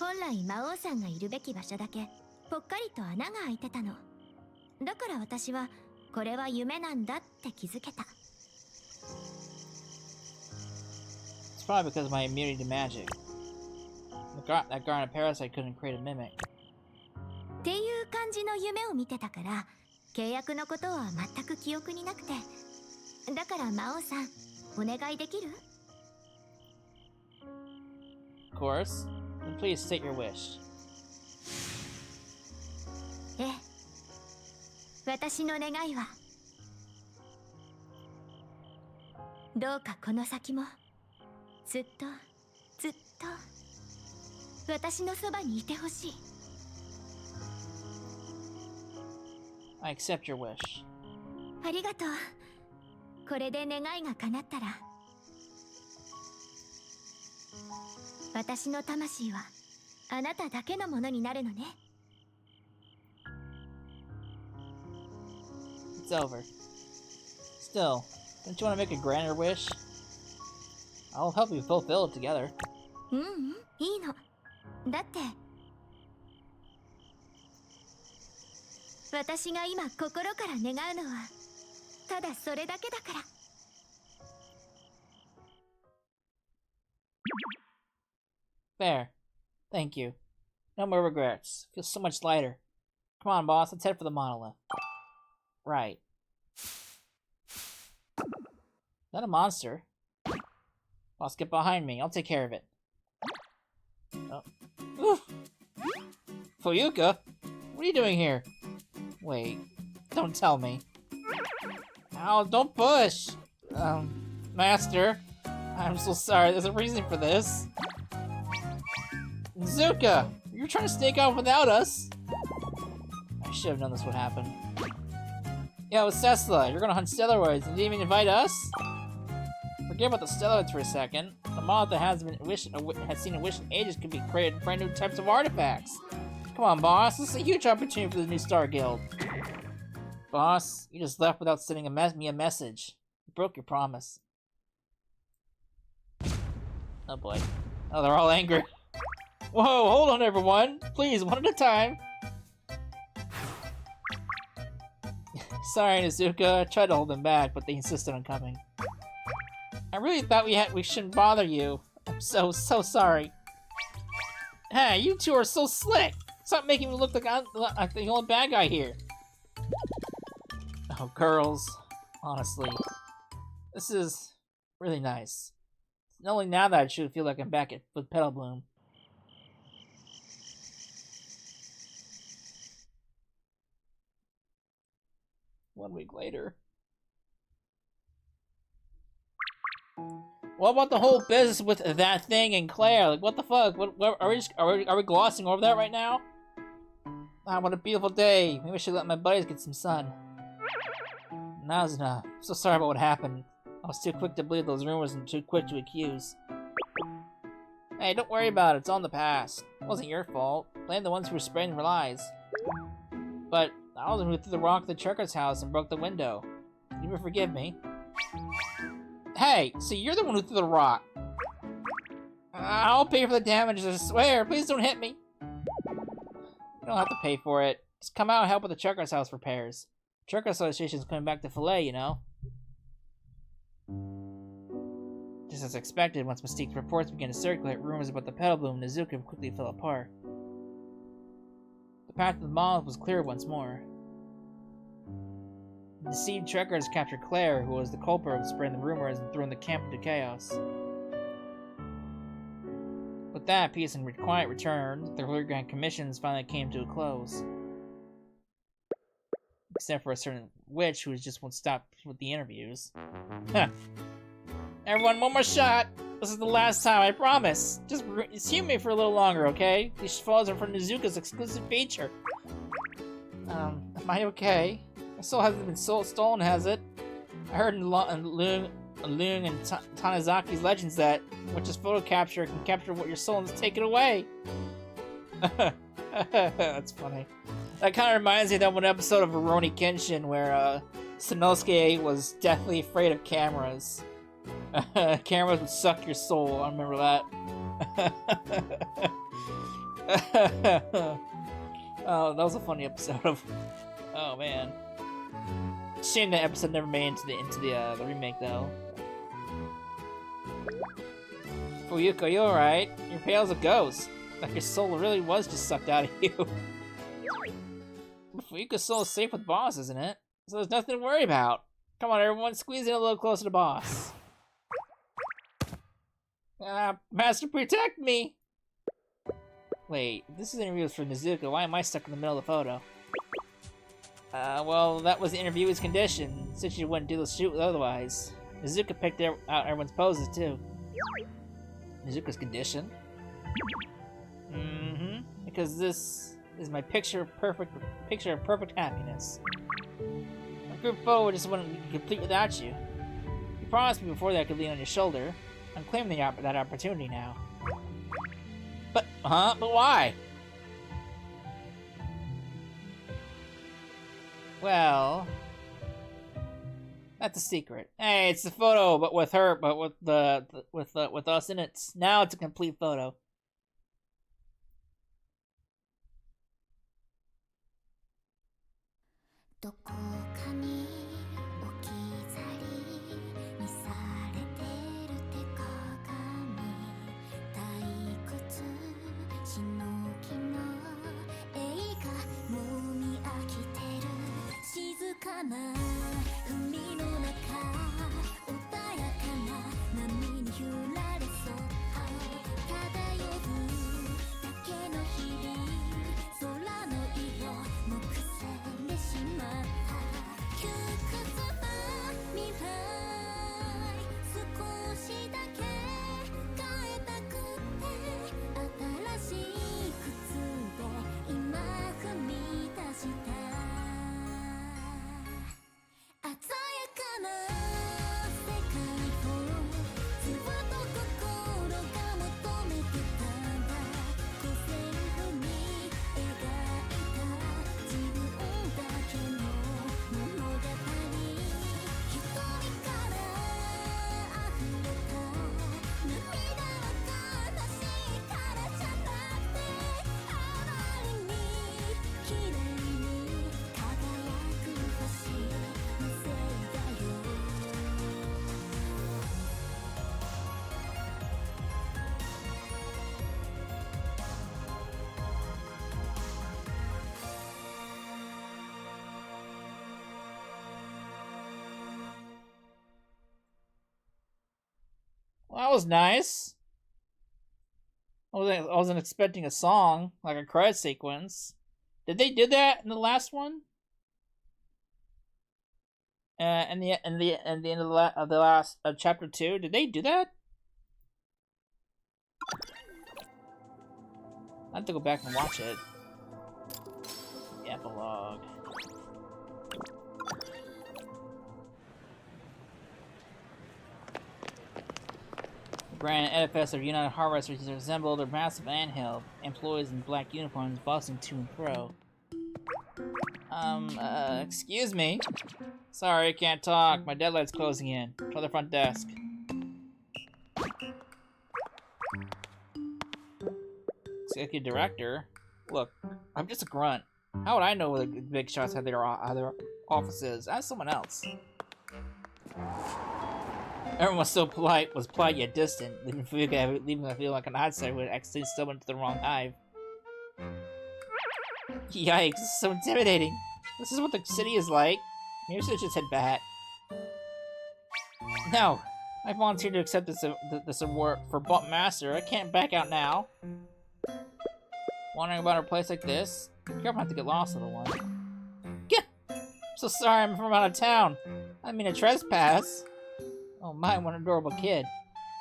本来魔王さんがいるべき場所だけぽっかりと穴が開いてたの。だから私はこれは夢なんだって気づけた。 It's probably because of my immunity to magic. That Garden of Parasite couldn't create a mimic. っていう感じの夢を見てたから、契約のことは全く記憶になくて。だから魔王さん、お願いできる？ Of course. Then please state your wish. ええ、私の願いは、どうかこの先もずっとずっと私のそばにいてほしい。I accept your wish. ありがとう。これで願いが叶ったら、私の魂はあなただけのものになるのね。It's over. Still, don't you want to make a grander wish? I'll help you fulfill it together. いいの。だって私が今心から願うのはただそれだけだから。There. Thank you. No more regrets. Feels so much lighter. Come on, boss. Let's head for the monolith. Right. Is that a monster? Boss, get behind me. I'll take care of it. Oh. Oof. Fuyuka? What are you doing here? Wait. Don't tell me. Ow, don't push! Master. I'm so sorry. There's a reason for this. Nazuka! You're trying to sneak out without us! I should have known this would happen. Yeah, it was Stella. You're gonna hunt steroids and didn't even invite us? Forget about the steroids for a second. The monolith that has seen a wish in ages could be created brand new types of artifacts. Come on, boss. This is a huge opportunity for the new Star Guild. Boss, you just left without sending me a message. You broke your promise. Oh boy. Oh, they're all angry. Whoa, hold on everyone. Please, one at a time. Sorry, Nazuka. I tried to hold them back, but they insisted on coming. I really thought we shouldn't bother you. I'm so sorry. Hey, you two are so slick. Stop making me look like I'm the only bad guy here. Oh, girls. Honestly. This is really nice. It's only now that I should feel like I'm back with Petal Bloom. One week later. What about the whole business with that thing and Claire? Like, what the fuck? What are we glossing over that right now? Ah, what a beautiful day. Maybe I should let my buddies get some sun. Nazuka, I'm so sorry about what happened. I was too quick to believe those rumors and too quick to accuse. Hey, don't worry about it. It's all in the past. It wasn't your fault. Blame the ones who were spreading their lies. But I was the one who threw the rock at the trucker's house and broke the window. You will forgive me. Hey, so you're the one who threw the rock. I'll pay for the damages, I swear. Please don't hit me. You don't have to pay for it. Just come out and help with the trucker's house repairs. Trucker Association's coming back to fillet, you know. Just as expected, once Mystique's reports began to circulate, rumors about the petal bloom and Nazuka quickly fell apart. The path to the mall was clear once more. The deceived truckers captured Claire, who was the culprit of spreading the rumors and throwing the camp into chaos. With that, peace and quiet returned. The Grand Commissions finally came to a close. Except for a certain witch who just won't stop with the interviews. Huh. Everyone, one more shot! This is the last time, I promise! Just assume me for a little longer, okay? These photos are for Nazuka's exclusive feature. Am I okay? My soul hasn't been stolen, has it? I heard in Lung and Tanazaki's legends that witch's photo capture can capture what your soul has taken away. That's funny. That kind of reminds me of that one episode of Rurouni Kenshin where Sanosuke was deathly afraid of cameras. Cameras would suck your soul. I remember that. Oh, that was a funny episode of. Oh man. Shame that episode never made into the remake though. Fuyuko, you alright? You're pale as a ghost. Like your soul really was just sucked out of you. Fuyuko's soul is safe with Boss, isn't it? So there's nothing to worry about. Come on, everyone, squeeze in a little closer to Boss. Master, protect me! Wait, this is an interview for Nazuka. Why am I stuck in the middle of the photo? Well, that was the interviewer's condition, since she wouldn't do the shoot otherwise. Nazuka picked out everyone's poses, too. Nazuka's condition? Mm-hmm. Because this is my picture of perfect happiness. My group photo just wouldn't be complete without you. You promised me before that I could lean on your shoulder. I'm claiming that opportunity now. But why? Well, that's a secret. Hey, it's the photo, but with her, but with us in it. Now it's a complete photo. Well, that was nice. I wasn't expecting a song, like a credit sequence. Did they do that in the last one? And the end of the last chapter 2, did they do that? I have to go back and watch it. Epilogue. The grand edifice of United Harvesters resembled a massive anthill, employees in black uniforms bustling to and fro. Excuse me? Sorry, can't talk. My deadline's closing in. Try the front desk. Executive Director? Look, I'm just a grunt. How would I know where the big shots had their offices? Ask someone else. Everyone was so polite, yet distant, leaving me feel like an outsider would accidentally stumble into the wrong hive. Yikes, this is so intimidating. This is what the city is like. Maybe I should just head back. No, I volunteered to accept this award for Master. I can't back out now. Wondering about a place like this? You're gonna have to get lost, little one. Gah! I'm so sorry, I'm from out of town. I mean a trespass. Oh my, what an adorable kid.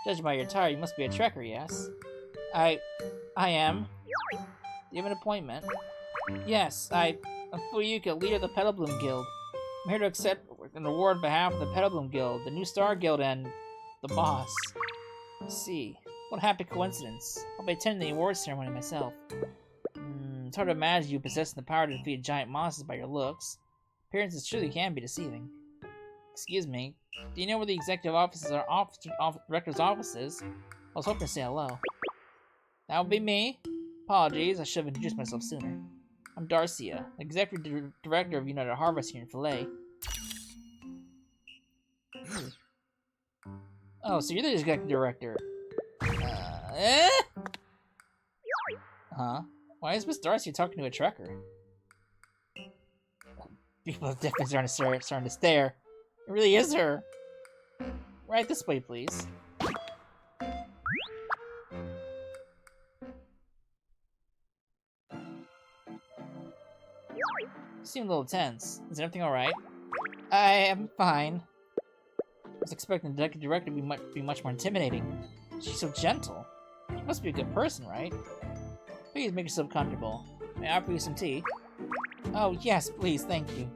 Judging by your attire, you must be a trekker, yes? I am. Do you have an appointment? Yes, I'm Fuyuka, leader of the Petal Bloom Guild. I'm here to accept an award on behalf of the Petal Bloom Guild, the New Star Guild, and the boss. Let's see. What a happy coincidence. I'll be attending the awards ceremony myself. It's hard to imagine you possessing the power to defeat giant monsters by your looks. Appearances truly can be deceiving. Excuse me, do you know where the executive offices are? Director's offices? I was hoping to say hello. That would be me. Apologies, I should have introduced myself sooner. I'm Darcia, Executive Director of United Harvest here in Filet. Oh, so you're the Executive Director. Huh? Why is Miss Darcy talking to a trekker? People have definitely starting to stare. It really is her. Right this way, please. You seem a little tense. Is everything alright? I am fine. I was expecting the Executive Director to be much more intimidating. She's so gentle. She must be a good person, right? Please make yourself comfortable. May I offer you some tea? Oh, yes, please, thank you.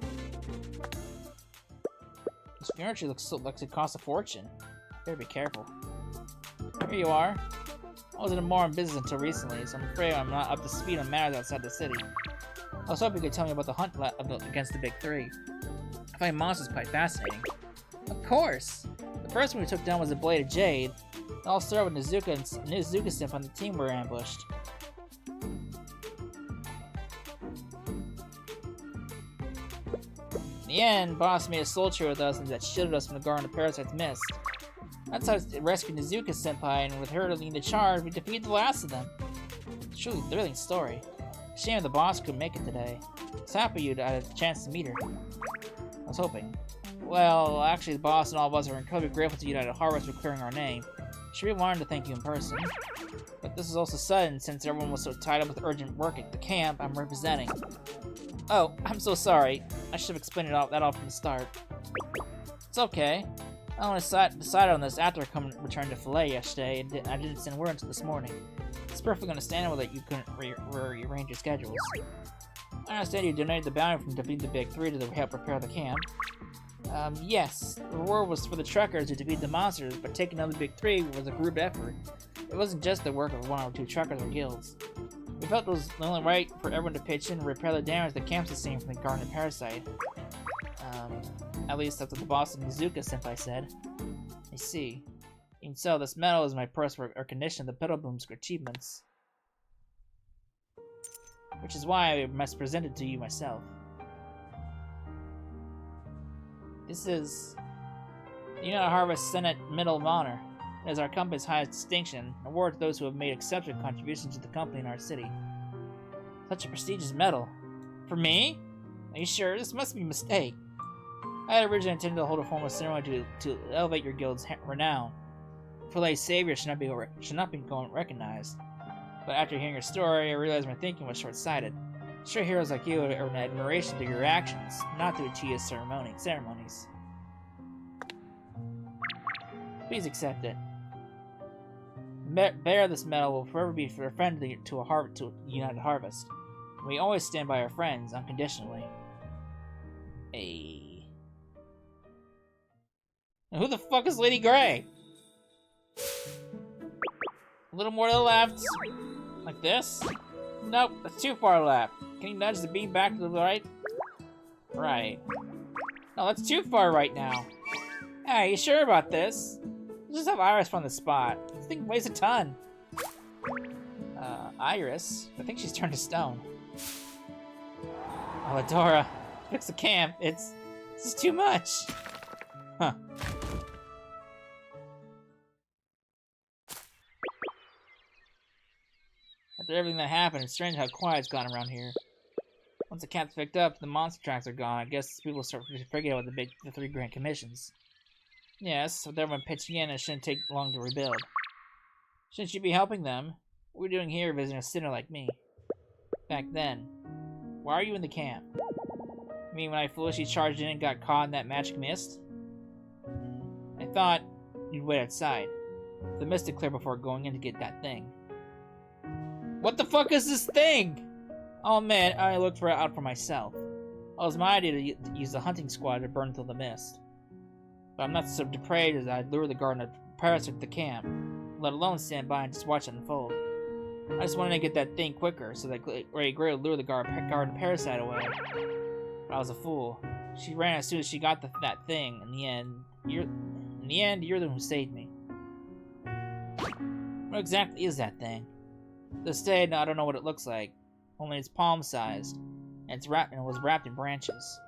This furniture looks like it costs a fortune. Better be careful. Here you are. I wasn't more in business until recently, so I'm afraid I'm not up to speed on matters outside the city. I was hoping you could tell me about the hunt against the Big Three. I find monsters quite fascinating. Of course! The first one we took down was a Blade of Jade. It all started with Nazuka and Nazuka on the team were ambushed. In the end, Boss made a soul tree with us that shielded us from the Garden of Parasite's mist. That's how we rescued Nazuka Senpai, and with her leading the charge, we defeated the last of them. It's truly a thrilling story. Shame the boss couldn't make it today. I was happy you'd had a chance to meet her. I was hoping. Well, actually, the boss and all of us are incredibly grateful to United Harvest for clearing our name. She really wanted to thank you in person. But this is also sudden, since everyone was so tied up with urgent work at the camp I'm representing. Oh, I'm so sorry. I should have explained that all from the start. It's okay. I only decided on this after I returned to Filet yesterday, and I didn't send word until this morning. It's perfectly understandable that you couldn't rearrange your schedules. I understand you donated the bounty from defeating the Big Three to help prepare the camp. Yes. The reward was for the trekkers who defeated the monsters, but taking down the Big Three was a group effort. It wasn't just the work of one or two trekkers or guilds. We felt it was only right for everyone to pitch in and repair the damage the camp sustained from the Garden of Parasite. At least that's what the boss of Nazuka Senpai said. I see. Even so, this medal is my personal recognition of the Petal Bloom's achievements. Which is why I must present it to you myself. This is the United Harvest Senate Medal of Honor. It is our company's highest distinction, an award to those who have made exceptional contributions to the company and our city. Such a prestigious medal. For me? Are you sure? This must be a mistake. I had originally intended to hold a formal ceremony to elevate your guild's renown. Filet's savior should not be recognized. But after hearing your story, I realized my thinking was short-sighted. Sure, heroes like you earn admiration through your actions, not through tedious ceremonies. Please accept it. The bearer of this medal will forever be a friend to United Harvest. We always stand by our friends, unconditionally. Hey. Who the fuck is Lady Grey? A little more to the left. Like this? Nope, that's too far left. Can you nudge the beam back to the right? Right. No, that's too far right now. Hey, you sure about this? Let's just have Iris run the spot. This thing weighs a ton. Iris? I think she's turned to stone. Oh, Adora. Fix the camp. This is too much. Huh. After everything that happened, it's strange how quiet it's gotten around here. Once the camp's picked up, the monster tracks are gone. I guess people start forgetting about the 3 grand commissions. Yes, with everyone pitching in, it shouldn't take long to rebuild. Shouldn't you be helping them? What are you doing here visiting a sinner like me? Back then. Why are you in the camp? You mean when I foolishly charged in and got caught in that magic mist? I thought you'd wait outside. The mist to clear before going in to get that thing. What the fuck is this thing? Oh man, I looked out for myself. It was my idea to use the hunting squad to burn through the mist. But I'm not so depraved as I'd lure the Garden of Parasite to the camp, let alone stand by and just watch it unfold. I just wanted to get that thing quicker so that Lady Grey would lure the Garden of Parasite away. But I was a fool. She ran as soon as she got that thing. In the end, you're the one who saved me. What exactly is that thing? To this day, I don't know what it looks like. Only it's palm-sized, and it was wrapped in branches.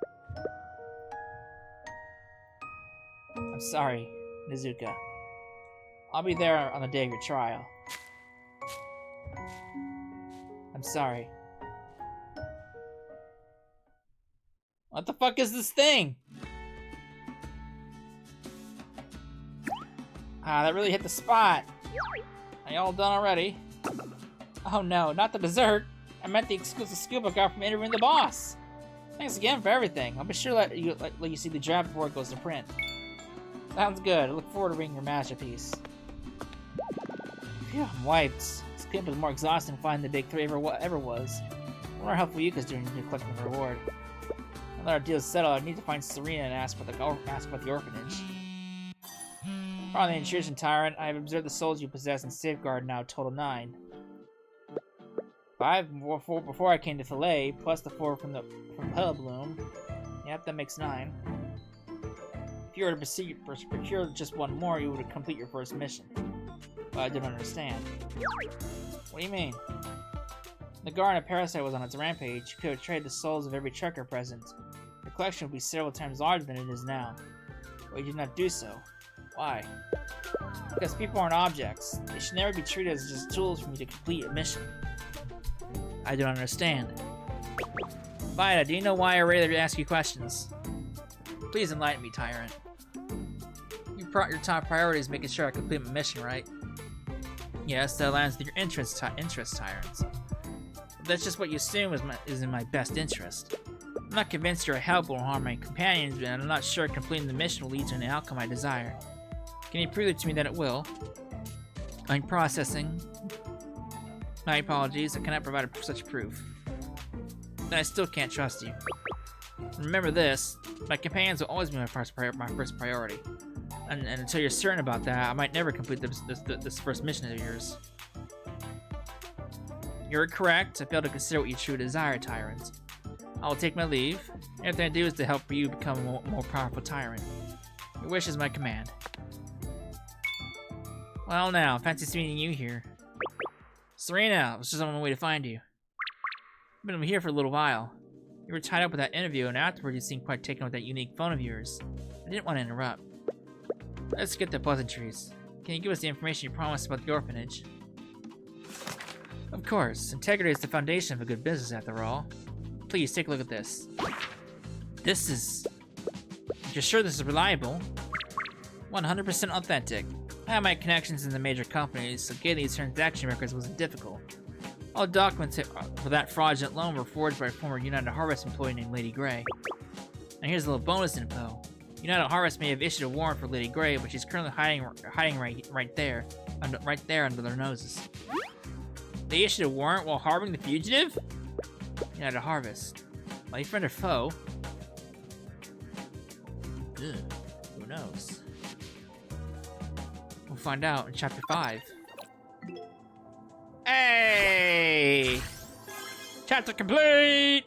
I'm sorry, Nazuka. I'll be there on the day of your trial. I'm sorry. What the fuck is this thing? Ah, that really hit the spot. Are you all done already? Oh no, not the dessert. I meant the exclusive scoop I got from interviewing the boss. Thanks again for everything. I'll be sure to let you see the draft before it goes to print. Sounds good. I look forward to reading your masterpiece. Phew, I'm wiped. This camp was more exhausting than finding the big 3 ever was. I wonder how helpful Yuka's doing in collecting the reward. Now that our deal is settled, I need to find Serena and ask about the orphanage. On the intrusion tyrant, I have observed the souls you possess in Safeguard now total 9. 5 before I came to Fillet, plus the 4 from Pale Bloom. Yep, that makes 9. If you were to procure just 1 more, you would complete your first mission. But I don't understand. What do you mean? The Garden of Parasite was on its rampage. You could have traded the souls of every trekker present. The collection would be several times larger than it is now. But you did not do so. Why? Because people aren't objects. They should never be treated as just tools for me to complete a mission. I don't understand. Vida, do you know why I rarely ask you questions? Please enlighten me, Tyrant. Your top priority is making sure I complete my mission, right? Yes, that aligns with your interests, Tyrants. But that's just what you assume is in my best interest. I'm not convinced you're a help or harm my companions, and I'm not sure completing the mission will lead to an outcome I desire. Can you prove it to me that it will? I'm processing. My apologies, I cannot provide such proof. Then I still can't trust you. Remember this, my companions will always be my first priority. And until you're certain about that, I might never complete this first mission of yours. You're correct, I fail to consider what you truly desire, Tyrant. I will take my leave. Everything I do is to help you become a more powerful Tyrant. Your wish is my command. Well now, fancy meeting you here. Serena, I was just on my way to find you. I've been here for a little while. You were tied up with that interview, and afterward you seemed quite taken with that unique phone of yours. I didn't want to interrupt. Let's get the pleasantries. Can you give us the information you promised about the orphanage? Of course. Integrity is the foundation of a good business, after all. Please, take a look at this. This is... You're sure this is reliable? 100% authentic. I have my connections in the major companies, so getting these transaction records wasn't difficult. All documents for that fraudulent loan were forged by a former United Harvest employee named Lady Grey. And here's a little bonus info. United Harvest may have issued a warrant for Lady Grey, but she's currently hiding right there under their noses. They issued a warrant while harboring the fugitive? You had a harvest. My friend or foe? Ugh, who knows? We'll find out in chapter 5. Hey! Chapter complete!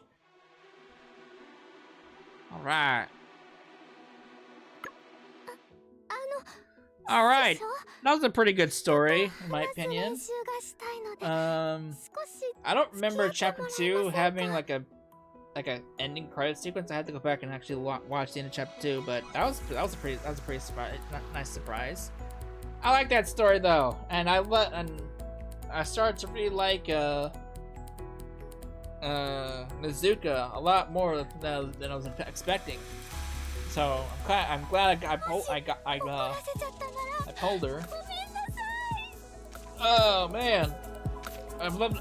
Alright. Alright. That was a pretty good story, in my opinion. I don't remember chapter 2 having like a ending credit sequence. I had to go back and actually watch the end of chapter 2, but that was a pretty nice surprise. I like that story though, and I started to really like Nazuka a lot more than I was expecting. So I'm glad I told her. Oh man, I love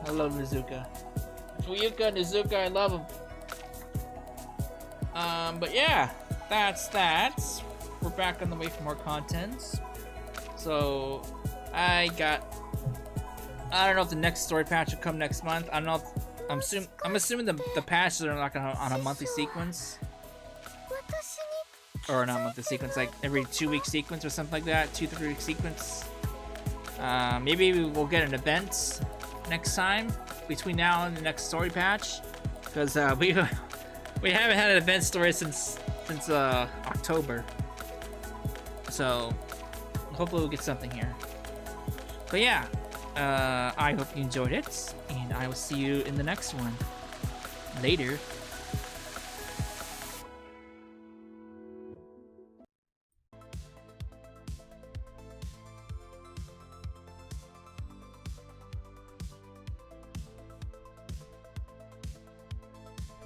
Nazuka. Nazuka, I love him. But yeah, that's that. We're back on the way for more content. So I don't know if the next story patch will come next month. I don't know if, I'm assuming the patches are like on a monthly sequence. Or not monthly sequence, like every 2-week sequence or something like that, 2-3 week sequence. Maybe we'll get an event next time between now and the next story patch, because we haven't had an event story since October. So hopefully we'll get something here. But yeah, I hope you enjoyed it, and I will see you in the next one. Later.